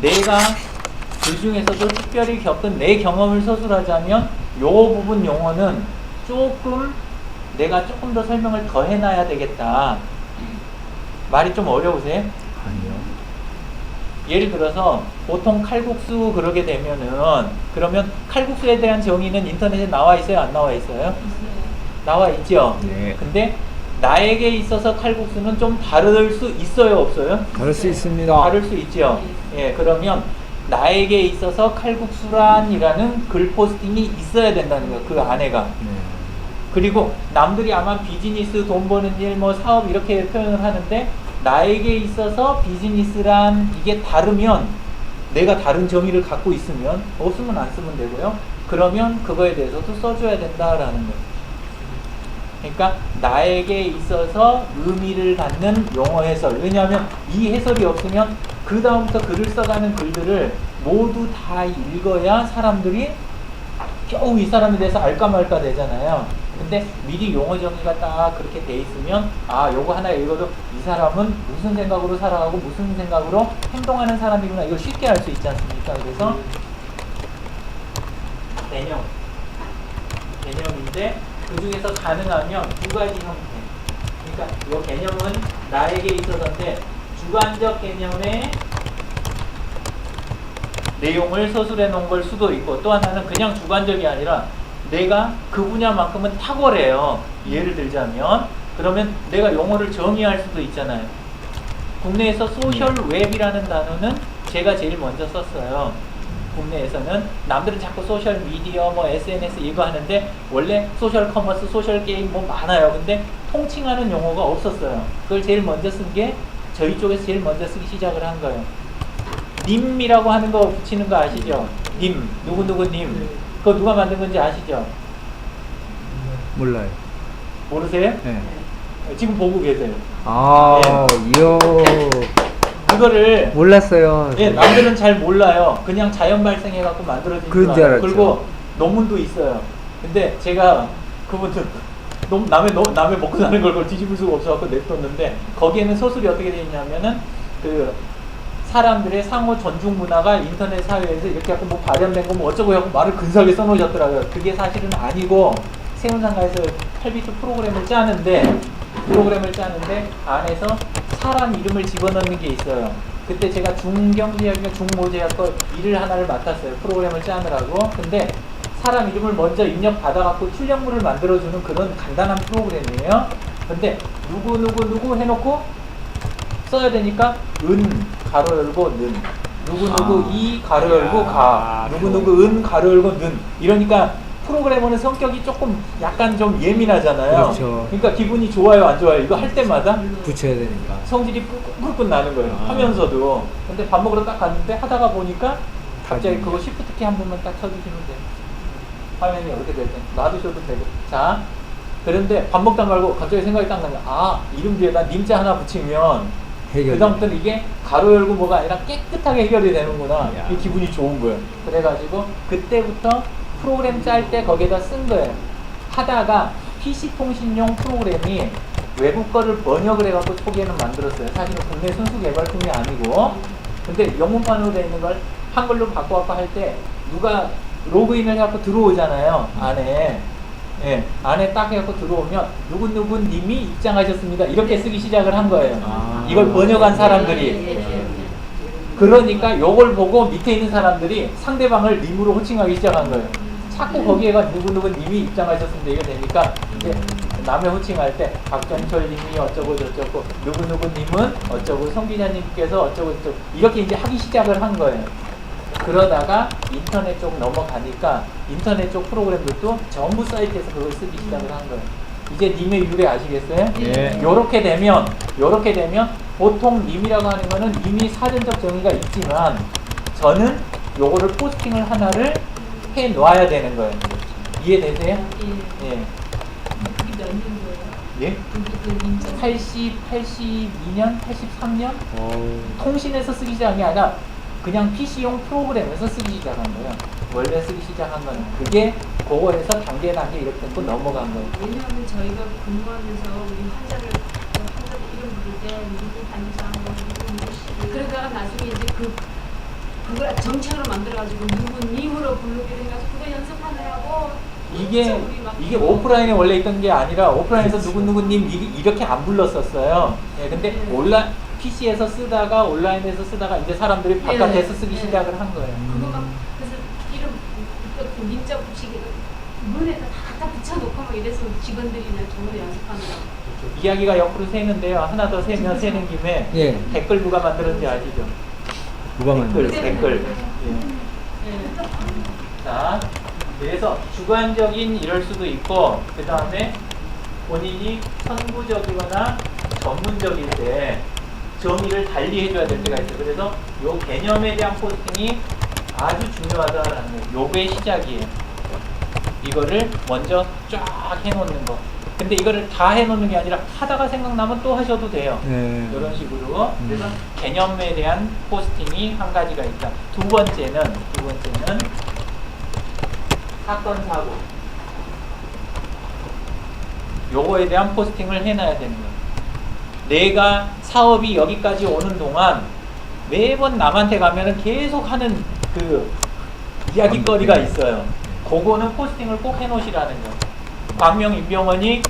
내가 그 중에서도 특별히 겪은 내 경험을 서술하자면 요 부분 용어는 내가 조금 더 설명을 더 해놔야 되겠다. 말이 좀 어려우세요? 아니요. 예를 들어서 보통 칼국수 그러게 되면은, 그러면 칼국수에 대한 정의는 인터넷에 나와 있어요, 안 나와 있어요? 나와 있죠? 네. 근데 나에게 있어서 칼국수는 좀 다를 수 있어요, 없어요? 다를 수 있습니다. 다를 수 있죠. 예, 그러면 나에게 있어서 칼국수란이라는 글 포스팅이 있어야 된다는 거예요, 그 안에가. 네. 그리고 남들이 아마 비즈니스, 돈 버는 일, 뭐 사업 이렇게 표현을 하는데, 나에게 있어서 비즈니스란 이게 다르면, 내가 다른 정의를 갖고 있으면, 없으면 안 쓰면 되고요. 그러면 그거에 대해서도 써줘야 된다라는 거예요. 그러니까 나에게 있어서 의미를 갖는 용어 해설. 왜냐하면 이 해설이 없으면 그 다음부터 글을 써가는 글들을 모두 다 읽어야 사람들이 겨우 이 사람에 대해서 알까 말까 되잖아요. 근데 미리 용어 정의가 딱 그렇게 돼 있으면, 아, 요거 하나 읽어도 이 사람은 무슨 생각으로 살아가고 무슨 생각으로 행동하는 사람이구나, 이걸 쉽게 알 수 있지 않습니까? 그래서 개념인데, 그 중에서 가능하면 2가지 형태. 그러니까 이 개념은 나에게 있어서인데, 주관적 개념의 내용을 서술해 놓은 걸 수도 있고, 또 하나는 그냥 주관적이 아니라 내가 그 분야만큼은 탁월해요. 예를 들자면, 그러면 내가 용어를 정의할 수도 있잖아요. 국내에서 소셜 웹이라는 단어는 제가 제일 먼저 썼어요. 국내에서는 남들은 자꾸 소셜 미디어, 뭐 SNS 이거 하는데, 원래 소셜 커머스, 소셜 게임 뭐 많아요. 근데 통칭하는 용어가 없었어요. 그걸 제일 먼저 쓴 게, 저희 쪽에서 제일 먼저 쓰기 시작을 한 거예요. 님이라고 하는 거 붙이는 거 아시죠? 님, 누구누구 님. 그거 누가 만든 건지 아시죠? 몰라요. 모르세요? 네. 지금 보고 계세요. 아, 이요. 그거를 몰랐어요. 예, 남들은 잘 몰라요. 그냥 자연 발생해갖고 만들어진 줄 그런 줄 알아요. 알았죠. 그리고 논문도 있어요. 근데 제가 그분들 남의 먹고 사는 걸 뒤집을 수가 없어갖고 냅뒀는데, 거기에는 서술이 어떻게 되어 있냐면은, 그 사람들의 상호 존중 문화가 인터넷 사회에서 이렇게 하고 뭐 발현된 거 뭐 어쩌고 하고 말을 근사하게 써놓으셨더라고요. 그게 사실은 아니고, 세운상가에서 8비트 프로그램을 짜는데 안에서 사람 이름을 집어넣는 게 있어요. 그때 제가 중경제학이나 중모제학 거 일을 하나를 맡았어요. 프로그램을 짜느라고. 근데 사람 이름을 먼저 입력받아갖고 출력물을 만들어주는 그런 간단한 프로그램이에요. 근데 누구 해놓고 써야 되니까 가로 열고 는, 누구 이 가로 열고 가, 누구 은 가로 열고 는, 이러니까 프로그래머는 성격이 조금 약간 좀 예민하잖아요. 그렇죠. 그러니까 기분이 좋아요, 안 좋아요? 이거 할 때마다 붙여야 되니까. 성질이 꿀꿀 나는 거예요. 하면서도. 근데 밥 먹으러 딱 갔는데 하다가 보니까 갑자기 그거 시프트 키 한 번만 딱 쳐주시면 돼요. 화면이 이렇게 될 때 놔두셔도 되고. 자, 그런데 밥 먹다 말고 갑자기 생각이 딱 나면, 아, 이름 뒤에다 님자 하나 붙이면 해결. 그다음부터는 이게 가로 열고 뭐가 아니라 깨끗하게 해결이 되는구나. 야. 이 기분이 좋은 거예요. 그래가지고 그때부터 프로그램 짤 때 거기에다 쓴 거예요. 하다가 PC통신용 프로그램이 외국 거를 번역을 해갖고 초기에는 만들었어요. 사실은 국내 순수 개발품이 아니고. 근데 영문판으로 되어 있는 걸 한글로 바꿔갖고 할 때 누가 로그인을 해갖고 들어오잖아요. 안에. 예, 안에 딱 해갖고 들어오면 누구 님이 입장하셨습니다. 이렇게 쓰기 시작을 한 거예요. 아. 이걸 번역한 사람들이. 그러니까 요걸 보고 밑에 있는 사람들이 상대방을 님으로 호칭하기 시작한 거예요. 자꾸 거기에가 누구 님이 입장하셨습니다. 이게 되니까 이제 남의 호칭할 때 박정철 님이 어쩌고 저쩌고 누구 님은 어쩌고 성 기자님께서 어쩌고 저쩌고 이렇게 이제 하기 시작을 한 거예요. 그러다가 인터넷 쪽 넘어가니까 인터넷 쪽 프로그램들도 전부 사이트에서 그걸 쓰기 시작을 한 거예요. 이제 님의 유래 아시겠어요? 네. 요렇게 되면 보통 님이라고 하는 거는 이미 사전적 정의가 있지만, 저는 요거를 포스팅을 하나를 해 놔야 되는 거예요. 이해되세요? 예. 그게 몇 년도예요? 예? 그 민자 82년, 83년 어. 통신에서 쓰기 시작한 게 아니라 그냥 PC용 프로그램에서 쓰기 시작한 거예요. 원래 쓰기 시작한 거는 그게 그거에서 단계 이렇게 또 넘어간 거예요. 왜냐하면 저희가 근무하면서 우리 환자들 이름 부를 때 누구 반장 뭐 누구 그러다가 나중에 이제 그걸 정책으로 만들어가지고 누구 님으로 부르기로 해가지고 그거 연습하느라고 이게 진짜 우리 막 오프라인에 원래 있던 게 아니라 오프라인에서 누구누구님 이렇게 안 불렀었어요. 예, 근데 네. PC에서 쓰다가 온라인에서 쓰다가 이제 사람들이 바깥에서 네, 쓰기 네. 시작을 한 거예요. 그거 막 그래서 이름 그 민자 붙이기를 문에다 다 갖다 붙여놓고 막 이래서 직원들이나 저거 연습하느라고 이야기가 옆으로 새는데요. 하나 더 세면 새는 김에 예. 댓글 누가 만들었는지 아시죠? 누가 만든? 댓글. 예. 네. 자, 그래서 주관적인 이럴 수도 있고 그 다음에 본인이 선구적이거나 전문적일 때 정의를 달리 해줘야 될 때가 있어요. 그래서 요 개념에 대한 포스팅이 아주 중요하다라는 거예요. 요게 시작이에요. 이거를 먼저 쫙 해놓는 거. 근데 이거를 다 해놓는 게 아니라 하다가 생각나면 또 하셔도 돼요. 네. 이런 식으로. 그래서 개념에 대한 포스팅이 한 가지가 있다. 두 번째는 사건 사고. 요거에 대한 포스팅을 해놔야 되는 거예요. 내가 사업이 여기까지 오는 동안 매번 남한테 가면은 계속 하는 그 이야기거리가 있어요. 그거는 포스팅을 꼭 해놓으시라는 거예요. 광명 임병원이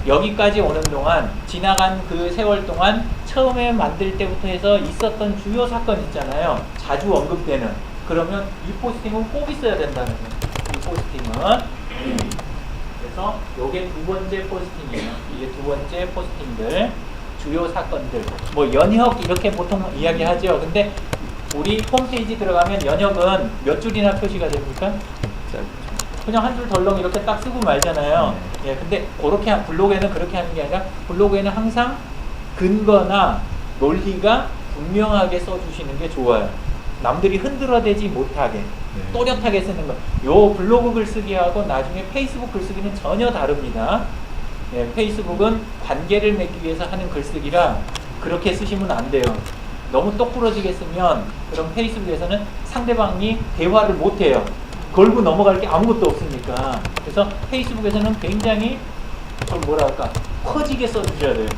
여기까지 오는 동안 지나간 그 세월 동안 처음에 만들 때부터 해서 있었던 주요 사건 있잖아요. 자주 언급되는. 그러면 이 포스팅은 꼭 있어야 된다는 거예요. 이 포스팅은. 그래서 요게 두 번째 포스팅이에요. 이게 두 번째 포스팅들. 주요 사건들. 뭐 연혁 이렇게 보통 이야기하죠. 근데 우리 홈페이지 들어가면 연혁은 몇 줄이나 표시가 됩니까? 그냥 한 줄 덜렁 이렇게 딱 쓰고 말잖아요. 예, 근데 그렇게 블로그에는 그렇게 하는 게 아니라 블로그에는 항상 근거나 논리가 분명하게 써주시는 게 좋아요. 남들이 흔들어대지 못하게 또렷하게 쓰는 거. 요 블로그 글쓰기하고 나중에 페이스북 글쓰기는 전혀 다릅니다. 예, 페이스북은 관계를 맺기 위해서 하는 글쓰기라 그렇게 쓰시면 안 돼요. 너무 똑부러지게 쓰면 그럼 페이스북에서는 상대방이 대화를 못 해요. 걸고 넘어갈 게 아무것도 없으니까. 그래서 페이스북에서는 굉장히 좀 뭐랄까 커지게 써주셔야 돼요.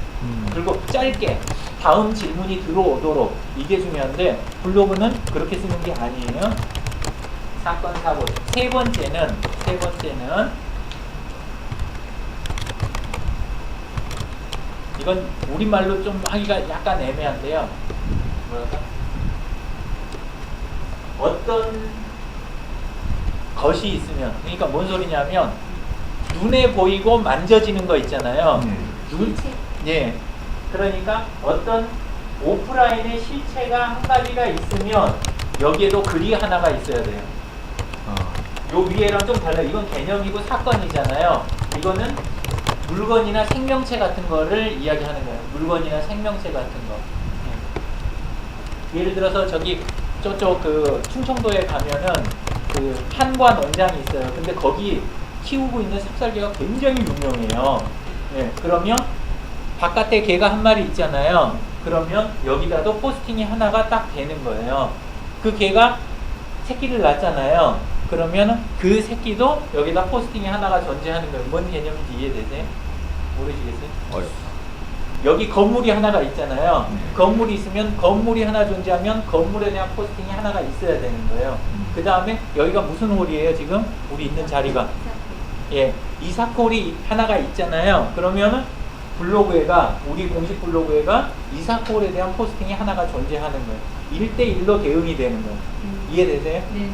그리고 짧게 다음 질문이 들어오도록 이게 중요한데 블로그는 그렇게 쓰는 게 아니에요. 사건 사고. 세 번째는 이건 우리말로 좀 하기가 약간 애매한데요. 뭐랄까? 어떤 것이 있으면, 그러니까 뭔 소리냐면 눈에 보이고 만져지는 거 있잖아요. 예. 그러니까 어떤 오프라인의 실체가 한 가지가 있으면 여기에도 글이 하나가 있어야 돼요. 요 위에랑 좀 달라요. 이건 개념이고 사건이잖아요. 이거는 물건이나 생명체 같은 거를 이야기하는 거예요. 물건이나 생명체 같은 거. 예를 들어서 저기 저쪽 그 충청도에 가면은 그 한관 원장이 있어요. 근데 거기 키우고 있는 삽살개가 굉장히 유명해요. 예, 그러면 바깥에 개가 한 마리 있잖아요. 그러면 여기다도 포스팅이 하나가 딱 되는 거예요. 그 개가 새끼를 낳잖아요. 그러면 그 새끼도 여기다 포스팅이 하나가 존재하는 거예요. 뭔 개념인지 이해되세요? 모르시겠어요? 여기 건물이 하나가 있잖아요. 건물이 있으면 건물이 하나 존재하면 건물에 대한 포스팅이 하나가 있어야 되는 거예요. 그 다음에 여기가 무슨 홀이에요 지금? 우리 있는 자리가. 예, 이사콜이 하나가 있잖아요. 그러면 블로그에가, 우리 공식 블로그에가 이사콜에 대한 포스팅이 하나가 존재하는 거예요. 1대1로 대응이 되는 거예요. 이해되세요? 네.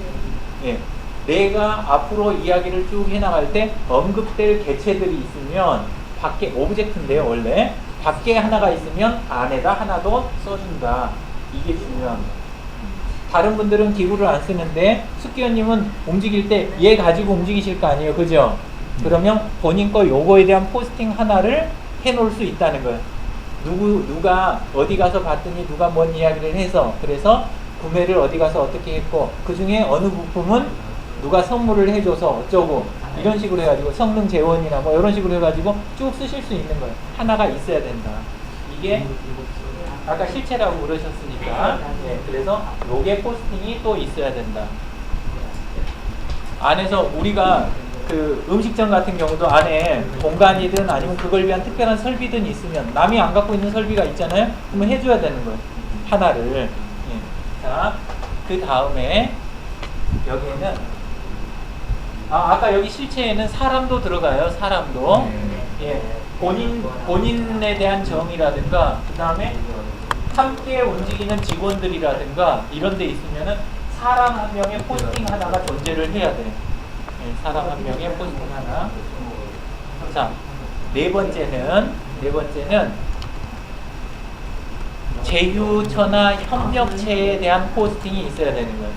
예. 내가 앞으로 이야기를 쭉 해나갈 때 언급될 개체들이 있으면 밖에 오브젝트인데요 원래 밖에 하나가 있으면 안에다 하나 더 써준다. 이게 중요한 거예요. 다른 분들은 기구를 안 쓰는데 숙기현님은 움직일 때 얘 가지고 움직이실 거 아니에요, 그죠? 그러면 본인 거 요거에 대한 포스팅 하나를 해놓을 수 있다는 거예요. 누가 어디 가서 봤더니 누가 뭔 이야기를 해서 그래서 구매를 어디 가서 어떻게 했고 그 중에 어느 부품은 누가 선물을 해줘서 어쩌고 이런 식으로 해가지고 성능 재원이나 뭐 이런 식으로 해가지고 쭉 쓰실 수 있는 거예요. 하나가 있어야 된다. 이게 아까 실체라고 그러셨으니까 그래서 요게 포스팅이 또 있어야 된다. 안에서 우리가 그 음식점 같은 경우도 안에 공간이든 아니면 그걸 위한 특별한 설비든 있으면 남이 안 갖고 있는 설비가 있잖아요. 그러면 해줘야 되는 거예요. 하나를. 자, 그 다음에 여기에는 아까 여기 실체에는 사람도 들어가요. 사람도. 본인에 대한 정의라든가 그 다음에 함께 움직이는 직원들이라든가 이런 데 있으면은 사람 한 명의 포스팅 하나가 존재를 해야 돼요. 사람 한 명의 포스팅 하나. 자, 네 번째는 제휴처나 협력체에 대한 포스팅이 있어야 되는 거예요.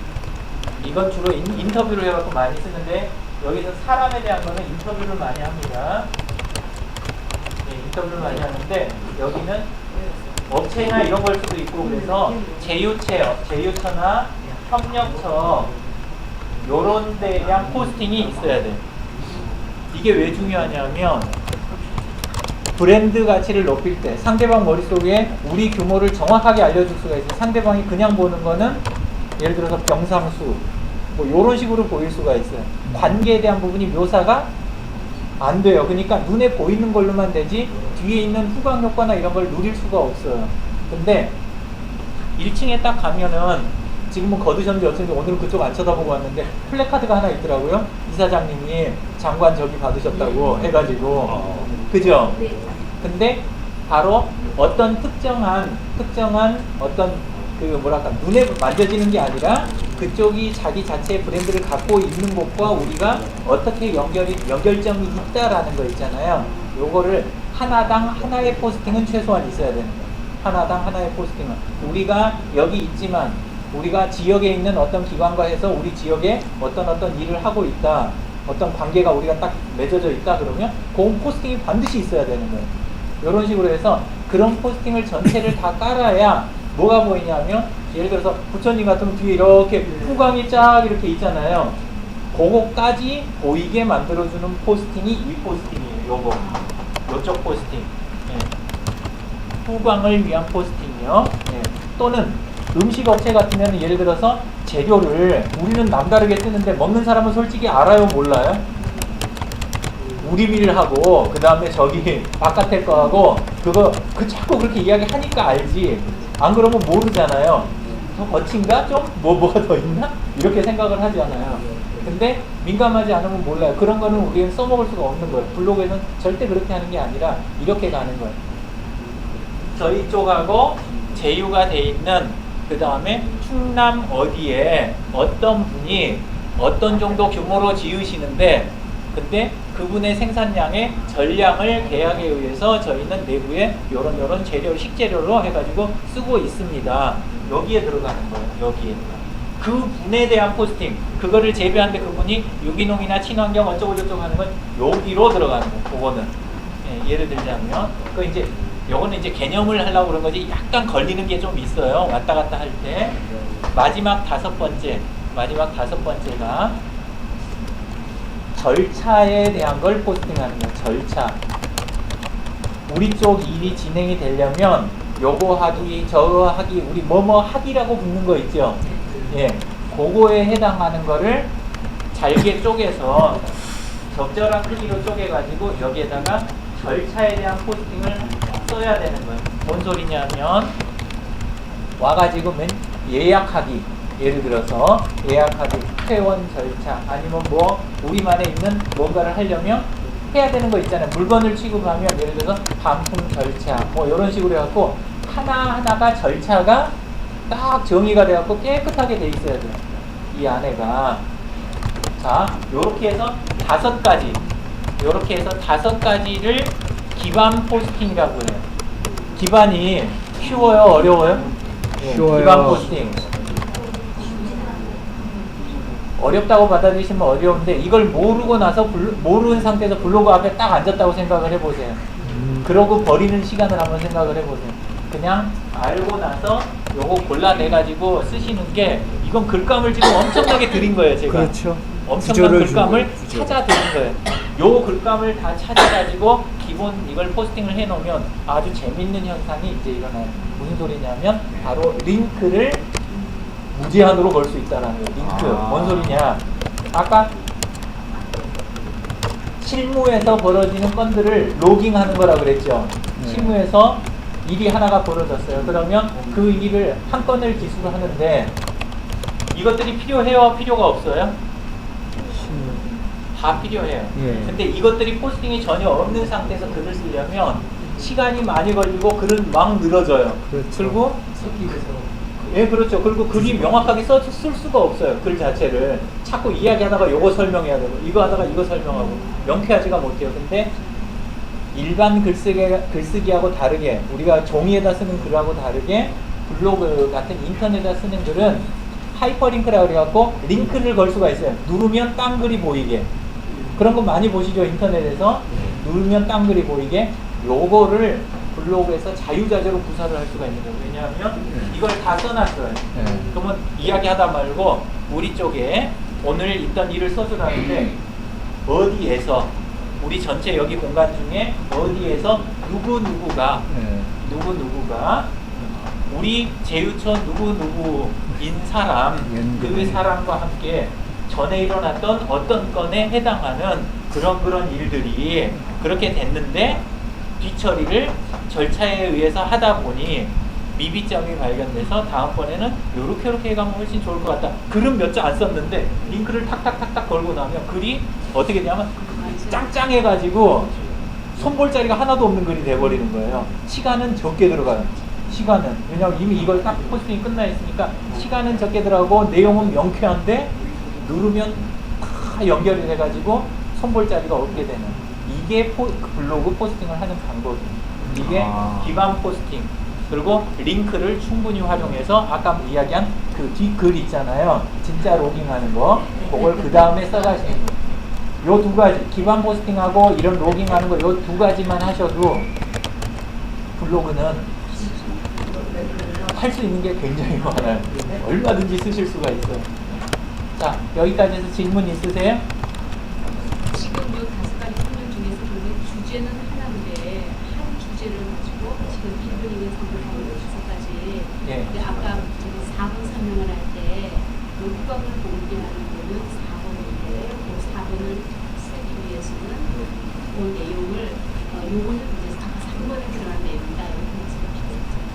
이건 주로 인터뷰를 해갖고 많이 쓰는데 여기서 사람에 대한 거는 인터뷰를 많이 합니다. 인터뷰를 많이 하는데 여기는 업체나 이런 걸 수도 있고 그래서 제휴처나 협력처 요런 데에 대한 포스팅이 있어야 돼요. 이게 왜 중요하냐면 브랜드 가치를 높일 때 상대방 머릿속에 우리 규모를 정확하게 알려줄 수가 있어요. 상대방이 그냥 보는 거는 예를 들어서 병상수 뭐 요런 식으로 보일 수가 있어요. 관계에 대한 부분이 묘사가 안 돼요. 그러니까 눈에 보이는 걸로만 되지 뒤에 있는 후광 효과나 이런 걸 누릴 수가 없어요. 근데 1층에 딱 가면은 지금은 거두셨는지 어쩐지 오늘은 그쪽 안 쳐다보고 왔는데 플래카드가 하나 있더라고요. 이사장님이 장관 저기 받으셨다고 해가지고 그죠? 근데 바로 어떤 특정한 어떤 그 뭐랄까 눈에 만져지는 게 아니라 그쪽이 자기 자체의 브랜드를 갖고 있는 것과 우리가 어떻게 연결점이 있다라는 거 있잖아요. 요거를 하나당 하나의 포스팅은 최소한 있어야 되는 거예요. 하나당 하나의 포스팅은 우리가 여기 있지만 우리가 지역에 있는 어떤 기관과 해서 우리 지역에 어떤 일을 하고 있다. 어떤 관계가 우리가 딱 맺어져 있다 그러면 그 포스팅이 반드시 있어야 되는 거예요. 이런 식으로 해서 그런 포스팅을 전체를 다 깔아야 뭐가 보이냐면 예를 들어서 부처님 같으면 뒤에 이렇게 후광이 쫙 이렇게 있잖아요. 그거까지 보이게 만들어주는 포스팅이 이 포스팅이에요. 요거 요쪽 포스팅. 후광을 위한 포스팅이요. 또는 음식 업체 같으면 예를 들어서 재료를 우리는 남다르게 쓰는데 먹는 사람은 솔직히 알아요, 몰라요? 우리밀하고 그 다음에 저기 바깥에 거하고 그거 자꾸 그렇게 이야기하니까 알지. 안 그러면 모르잖아요. 더 거친가? 좀 뭐가 더 있나? 이렇게 생각을 하잖아요. 근데 민감하지 않으면 몰라요. 그런 거는 우리는 써먹을 수가 없는 거예요. 블로그에서는 절대 그렇게 하는 게 아니라 이렇게 가는 거예요. 저희 쪽하고 제휴가 돼 있는 그 다음에 충남 어디에 어떤 분이 어떤 정도 규모로 지으시는데 근데 그분의 생산량의 전량을 계약에 의해서 저희는 내부에 요런 재료, 식재료로 해가지고 쓰고 있습니다. 여기에 들어가는 거예요. 여기에. 그 분에 대한 포스팅, 그거를 재배하는데 그분이 유기농이나 친환경 어쩌고저쩌고 하는 건 여기로 들어가는 거예요. 그거는. 예를 들자면, 요거는 이제 개념을 하려고 그런 거지 약간 걸리는 게 좀 있어요. 왔다 갔다 할 때. 마지막 다섯 번째가 절차에 대한 걸 포스팅하는 거예요. 절차. 우리 쪽 일이 진행이 되려면 요거 하기, 저거 하기, 우리 뭐뭐 하기라고 붙는 거 있죠? 그거에 해당하는 거를 잘게 쪼개서 적절한 크기로 쪼개가지고 여기에다가 절차에 대한 포스팅을 써야 되는 거예요. 뭔 소리냐면 와가지고 예약하기, 예를 들어서 예약하기, 회원 절차 아니면 뭐 우리만에 있는 뭔가를 하려면 해야 되는 거 있잖아요. 물건을 취급하면 예를 들어서 반품 절차 뭐 이런 식으로 해갖고 하나하나가 절차가 딱 정의가 돼갖고 깨끗하게 돼 있어야 돼요. 이 안에가. 자, 요렇게 해서 다섯 가지를 기반 포스팅이라고 해요. 기반이 쉬워요? 어려워요? 쉬워요. 기반 포스팅. 어렵다고 받아들이시면 어려운데 이걸 모르고 나서 모르는 상태에서 블로그 앞에 딱 앉았다고 생각을 해보세요. 그러고 버리는 시간을 한번 생각을 해보세요. 그냥 알고 나서 요거 골라내가지고 쓰시는 게 이건 글감을 지금 엄청나게 들인 거예요. 제가. 그렇죠. 엄청난 구조를 글감을 준 거예요, 구조를. 찾아드는 거예요. 요 글감을 다 찾아가지고 기본 이걸 포스팅을 해놓으면 아주 재밌는 현상이 이제 일어나요. 무슨 소리냐면 바로 링크를 무제한으로 걸 수 있다는 거예요. 링크. 뭔 소리냐? 아까 실무에서 벌어지는 건들을 로깅하는 거라 그랬죠. 네. 실무에서 일이 하나가 벌어졌어요. 그러면 그 일을 한 건을 기술을 하는데 이것들이 필요해요? 필요가 없어요? 다 필요해요. 예. 근데 이것들이 포스팅이 전혀 없는 상태에서 글을 쓰려면 시간이 많이 걸리고 글은 막 늘어져요. 그렇죠. 그리고 섞이면서 예, 그렇죠. 그리고 글이 명확하게 쓸 수가 없어요. 글 자체를 자꾸 이야기하다가 요거 설명해야 되고 이거 하다가 이거 설명하고 명쾌하지가 못해요. 근데 일반 글쓰기하고 다르게 우리가 종이에다 쓰는 글하고 다르게 블로그 같은 인터넷에다 쓰는 글은 하이퍼링크라고 그래갖고 링크를 걸 수가 있어요. 누르면 딴 글이 보이게. 그런 거 많이 보시죠. 인터넷에서 누르면 딴 글이 보이게. 요거를 블로그에서 자유자재로 구사를 할 수가 있는 거예요. 왜냐하면 이걸 다 써놨어요. 네. 그러면 이야기하다 말고 우리 쪽에 오늘 있던 일을 써주라는데 어디에서 우리 전체 여기 공간 중에 어디에서 누구누구가 네. 누구누구가 우리 제휴촌 누구누구인 사람 그 사람과 함께 전에 일어났던 어떤 건에 해당하는 그런 일들이 그렇게 됐는데 뒤처리를 절차에 의해서 하다 보니 미비점이 발견돼서 다음번에는 요렇게 해가면 훨씬 좋을 것 같다. 글은 몇 장 안 썼는데 링크를 탁탁탁탁 걸고 나면 글이 어떻게 되냐면 짱짱해가지고 손볼자리가 하나도 없는 글이 돼버리는 거예요. 시간은 적게 들어가요. 시간은 왜냐면 이미 이걸 딱 포스팅이 끝나 있으니까 시간은 적게 들어가고 내용은 명쾌한데 누르면 다 연결이 돼가지고 손볼자리가 없게 되는 이게 블로그 포스팅을 하는 방법입니다. 이게 기반 포스팅 그리고 링크를 충분히 활용해서 아까 이야기한 그 뒷글 있잖아요. 진짜 로깅하는 거 그걸 그 다음에 써가시는 거예요. 요 두 가지 기반 포스팅하고 이런 로깅하는 거 요 두 가지만 하셔도 블로그는 할 수 있는 게 굉장히 많아요. 얼마든지 쓰실 수가 있어요. 자, 여기까지 해서 질문 있으세요? 지금 요 5가지 설명 중에서 보면 주제는 하나인데 한 주제를 가지고 지금 1분 이내 선택하는 5가지. 예. 근데 아까 4번 설명을 할 때 요구강을 공개하는 거는 4번인데 그 4번을 쓰기 위해서는 그 내용을 요거는 이제 아까 3번에 들어간 내용이다 이렇게 말씀하셨잖아요.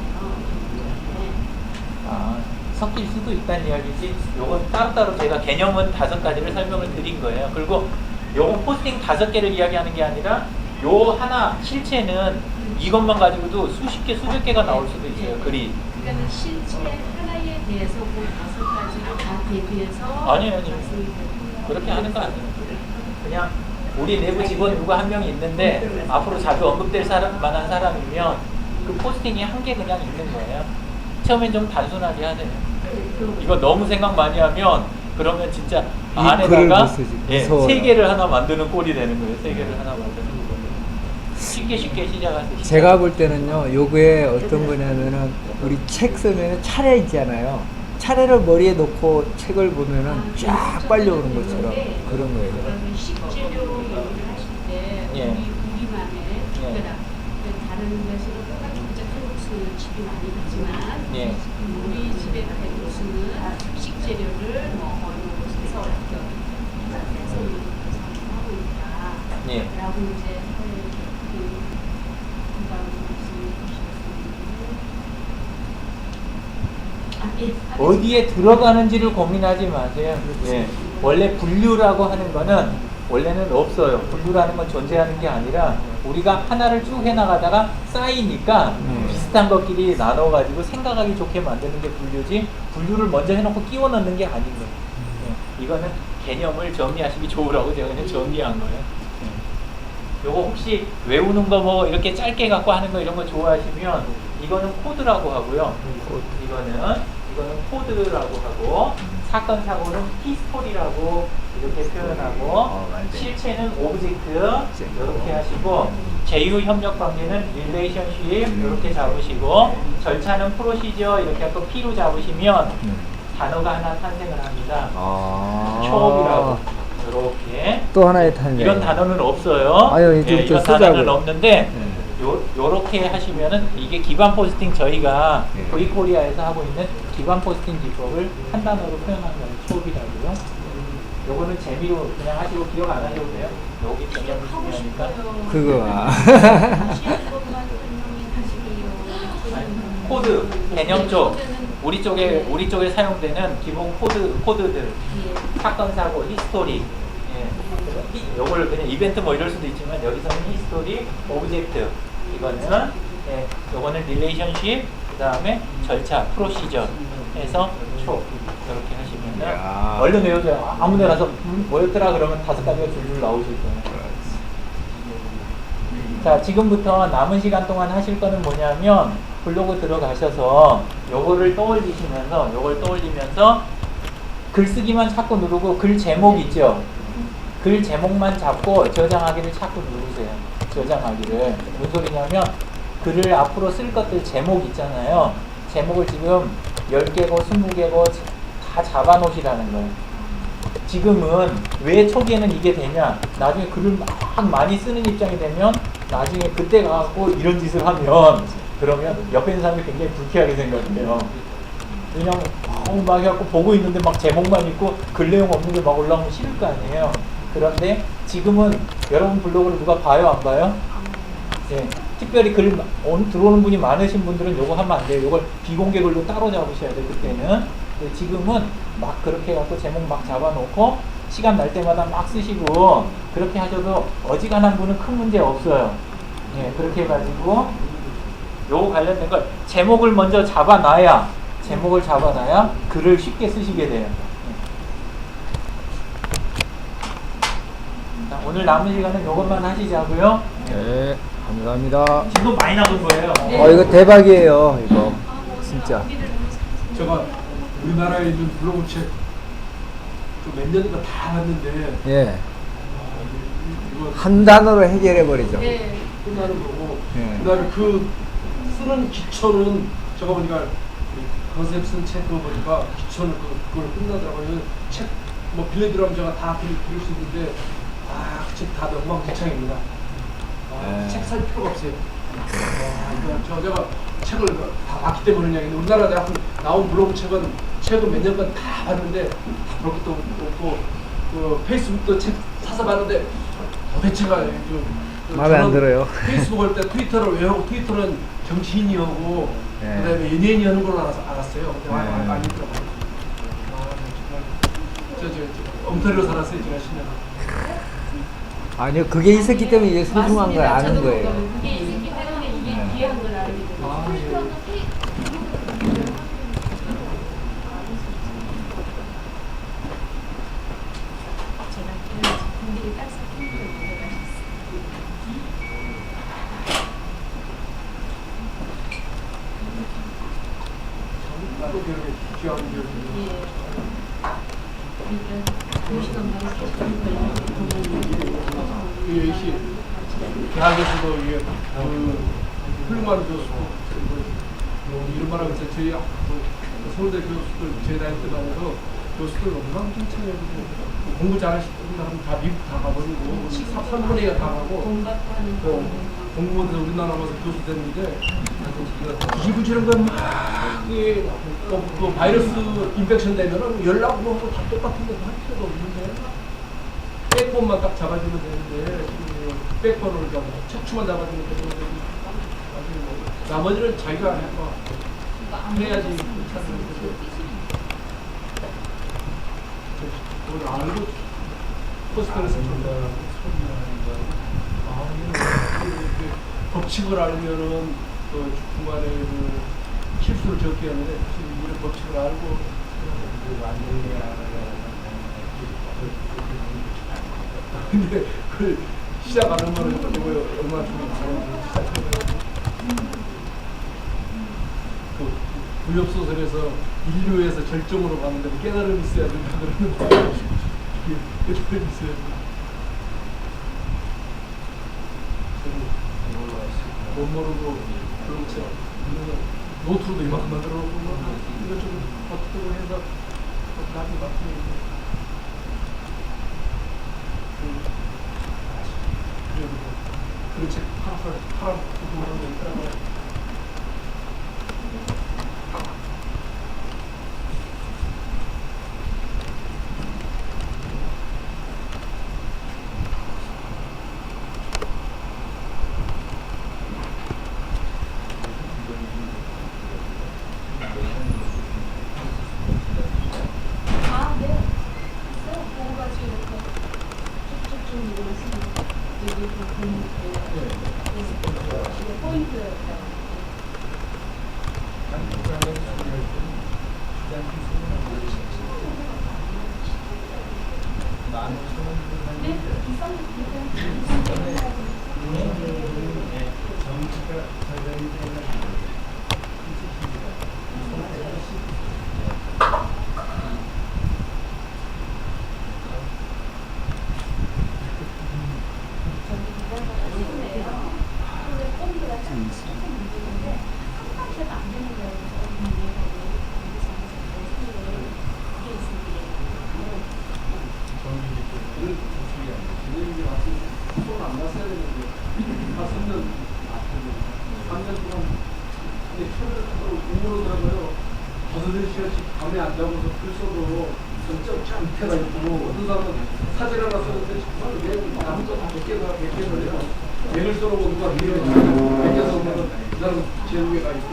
섞일 수도 있다는 이야기지. 요건 따로따로 제가 개념은 5가지를 설명을 드린 거예요. 그리고 요건 포스팅 5개를 이야기하는 게 아니라 요 하나 실체는 이것만 가지고도 수십 개, 수백 개가 나올 수도 있어요. 글이. 그러니까 실체 하나에 대해서 그 5가지를 다 대비해서 아니에요. 그렇게 하는 거 아니에요. 그냥 우리 내부 직원 누구 한 명이 있는데 앞으로 자주 언급될 만한 사람이면 그 포스팅이 한 개 그냥 있는 거예요. 처음엔 좀 단순하게 하세요. 이거 너무 생각 많이 하면 그러면 진짜 안에다가 3개를 하나 만드는 꼴이 되는 거예요. 3개를 하나 만드는 꼴. 쉽게 시작할 수 있어요. 제가 볼 때는요, 요거에 어떤 거냐면은 우리 책 쓰면은 차례 있잖아요. 차례를 머리에 놓고 책을 보면은 쫙 빨려오는 것처럼 그런 거예요. 그러면 식재료 요리를 하실 때 우리만의 특별한 다른 데서는 똑같이 칼국수는 집이 많이 가지만 우리 집의 칼국수는 식재료를 뭐 어느 곳에서 어떻게 해서 하고 있다 라고 이제 어디에 들어가는지를 고민하지 마세요. 원래 분류라고 하는 거는 원래는 없어요. 분류라는 건 존재하는 게 아니라 우리가 하나를 쭉 해나가다가 쌓이니까 비슷한 것끼리 나눠가지고 생각하기 좋게 만드는 게 분류지 분류를 먼저 해놓고 끼워 넣는 게 아닌 거예요. 이거는 개념을 정리하시기 좋으라고 제가 그냥 정리한 거예요. 요거 혹시 외우는 거 뭐 이렇게 짧게 갖고 하는 거 이런 거 좋아하시면 이거는 코드라고 하고요. 이거는 코드라고 하고 사건 사고는 히스토리라고 이렇게 표현하고 실체는 오브젝트 이렇게 하시고 제휴 협력 관계는 릴레이션십 이렇게 잡으시고 절차는 프로시저 이렇게 하고 P로 잡으시면 단어가 하나 탄생을 합니다. 초업이라고. 또 하나의 탄생. 이런 단어는 없어요. 아유, 좀 이런 쓰자고요. 단어는 없는데 네. 요렇게 하시면은 이게 기반 포스팅 저희가 네. V코리아에서 하고 있는 기반 포스팅 기법을 한 단어로 표현한 거예요. 초업이라고요. 요거는 재미로 그냥 하시고 기억 안 하셔도 돼요. 여기 개념이 하고 중요하니까. 싶어요. 그거. 다시 한 번만 설명해 주시게요. 코드 개념 쪽 코드는 우리 쪽에 사용되는 기본 코드들 예. 사건 사고 히스토리 요걸 그냥 이벤트 뭐 이럴 수도 있지만 여기서는 히스토리 오브젝트 이거는 요거는 릴레이션십 그 다음에 절차 프로시저 해서 초 이렇게 하시면은 야. 얼른 외워줘요. 아무 데 가서 뭐였더라 그러면 5가지가 줄줄 나오실 거예요. 자, 지금부터 남은 시간 동안 하실 거는 뭐냐면 블로그 들어가셔서 요거를 떠올리면서 글쓰기만 자꾸 누르고 글 제목 있죠? 글 제목만 잡고 저장하기를 자꾸 누르세요. 저장하기를. 무슨 소리냐면 글을 앞으로 쓸 것들 제목 있잖아요. 제목을 지금 10개고 20개고 다 잡아놓으시라는 거예요. 지금은 왜 초기에는 이게 되냐? 나중에 글을 막 많이 쓰는 입장이 되면 나중에 그때 가고 이런 짓을 하면 그러면 옆에 있는 사람이 굉장히 불쾌하게 생각해요. 왜냐면 막 해갖고 보고 있는데 막 제목만 있고 글 내용 없는 게 막 올라오면 싫을 거 아니에요. 그런데 지금은 여러분 블로그를 누가 봐요? 안 봐요? 예, 특별히 글 들어오는 분이 많으신 분들은 요거 하면 안 돼요. 요걸 비공개 글로 따로 잡으셔야 돼요. 그때는. 지금은 막 그렇게 해갖고 제목 막 잡아놓고 시간 날 때마다 막 쓰시고 그렇게 하셔도 어지간한 분은 큰 문제 없어요. 예, 그렇게 해가지고 요거 관련된 걸 제목을 먼저 잡아놔야 글을 쉽게 쓰시게 돼요. 자, 오늘 남은 시간은 요것만 하시자고요. 네, 감사합니다. 지금 많이 나온 거예요. 이거 대박이에요, 이거. 진짜. 제가 우리나라에 있는 블로그 책 몇 년간 다 봤는데 예. 이거 한 단어로 해결해 버리죠. 네. 끝나는 거고 예. 그다음에 그 쓰는 기초는 제가 보니까 컨셉슨 책 그거 보니까 기초는 그걸 끝나더라고요. 책 뭐 빌려드리면 제가 다 드릴 수 있는데 그 책 다 엉망진창입니다. 책 살 필요가 없어요. 제가 책을 다 봤기 때문에 그냥 우리나라에 나온 블로그 책은 최근 몇 년간 다 봤는데 다 볼 것도 없고 그 페이스북도 책 사서 봤는데 도대체가 마음에 안 들어요. 페이스북 할 때 트위터를 왜 하고 트위터는 정치인이 하고 네. 그다음에 연예인이 하는 걸로 알았어요. 근데 네. 많이 들어가요. 정말 엉터리로 살았어요 제가 10년. 아니요, 그게 있었기 때문에 이게 소중한 걸 맞습니다. 아는 저도 거예요. 그게 있기 때문에 이게 네. 귀한 걸 알게 돼요. 제가 공기를 딱 섞이는 걸 가져가셨어요. 또 이렇게 귀한 게 예. 그러니까 도시는 이게 역시 대학에서도 이게 훌륭한 교수 이런 말하고 있어요. 저희 서울대 교수들 제 나이 때 다녀서 교수들 엉망진창이고 공부 잘하시는 사람 다 미국 다 가버리고 3분의 2가 다 가고 공부하는 공무원들 우리나라 와서 교수 됐는데 이부저런 건막 그 바이러스 인펙션 되면은 연락 오고 다 똑같은데 할 필요도 없는데 백본만 딱 잡아주면 되는데 백본을 척추만 잡아주면 되는데 나머지는 자기가 해야지 괜찮은데 오늘 알고 포스터를 쓴다. 법칙을 알면은 그 중간에 그 실수를 적게 하는데 이런 법칙을 알고 근데 그 시작하는 거는 얼마나 좋은 시작하는 그 무협 소설에서 인류에서 절정으로 가는데 깨달음이 있어야 된다 그러는데 깨달음이 있어야 된다. 못 모르고 그렇죠. 노트로도 이만큼 만들어놓고 이거 좀 어떻게 해서 나중에 맞추면 파란 부분으로 있더라고요. 아, 네. 있어요. 먹어가지고 이렇게 쭉쭉쭉 밀어서 여기 그 이게 포인트였다고. 네, 비싼 손안 났어야 되는데 한 3년 동안 근데 철을 우물오더라고요. 버섯을 시간씩 밤에 안 자고서 글 써도 점점 밑에가 있고 어떤 사람은 사진 하나 썼는데 정말 나무가 다 100개를 해요. 100을 써놓고 누가 100개 써놓으면 그 사람 제목에가 있고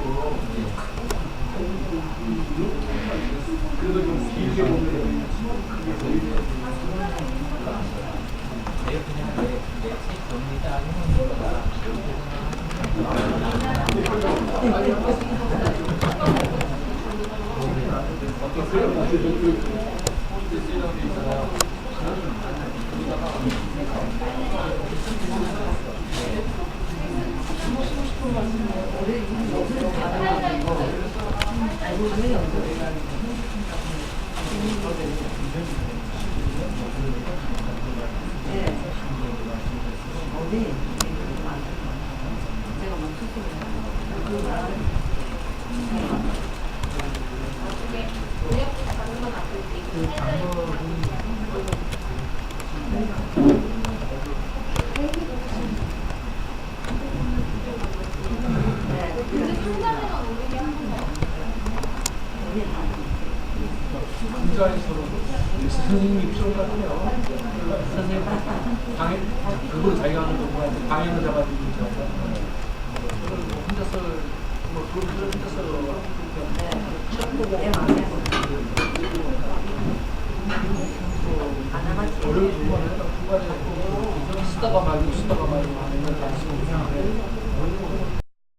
그래도 좀 길게 보면 그게 보이죠. 그냥 내책 정리다 해놓는 거다. 군자에서는 선생님이 필요할 것 같아요. 선생님 방해 그걸 자기가 하는 거고 방해를 잡아주고 있죠. 혼자서 뭐 그걸 혼자서 어려운 중간에 쓰다가 말고 하는 건 아니고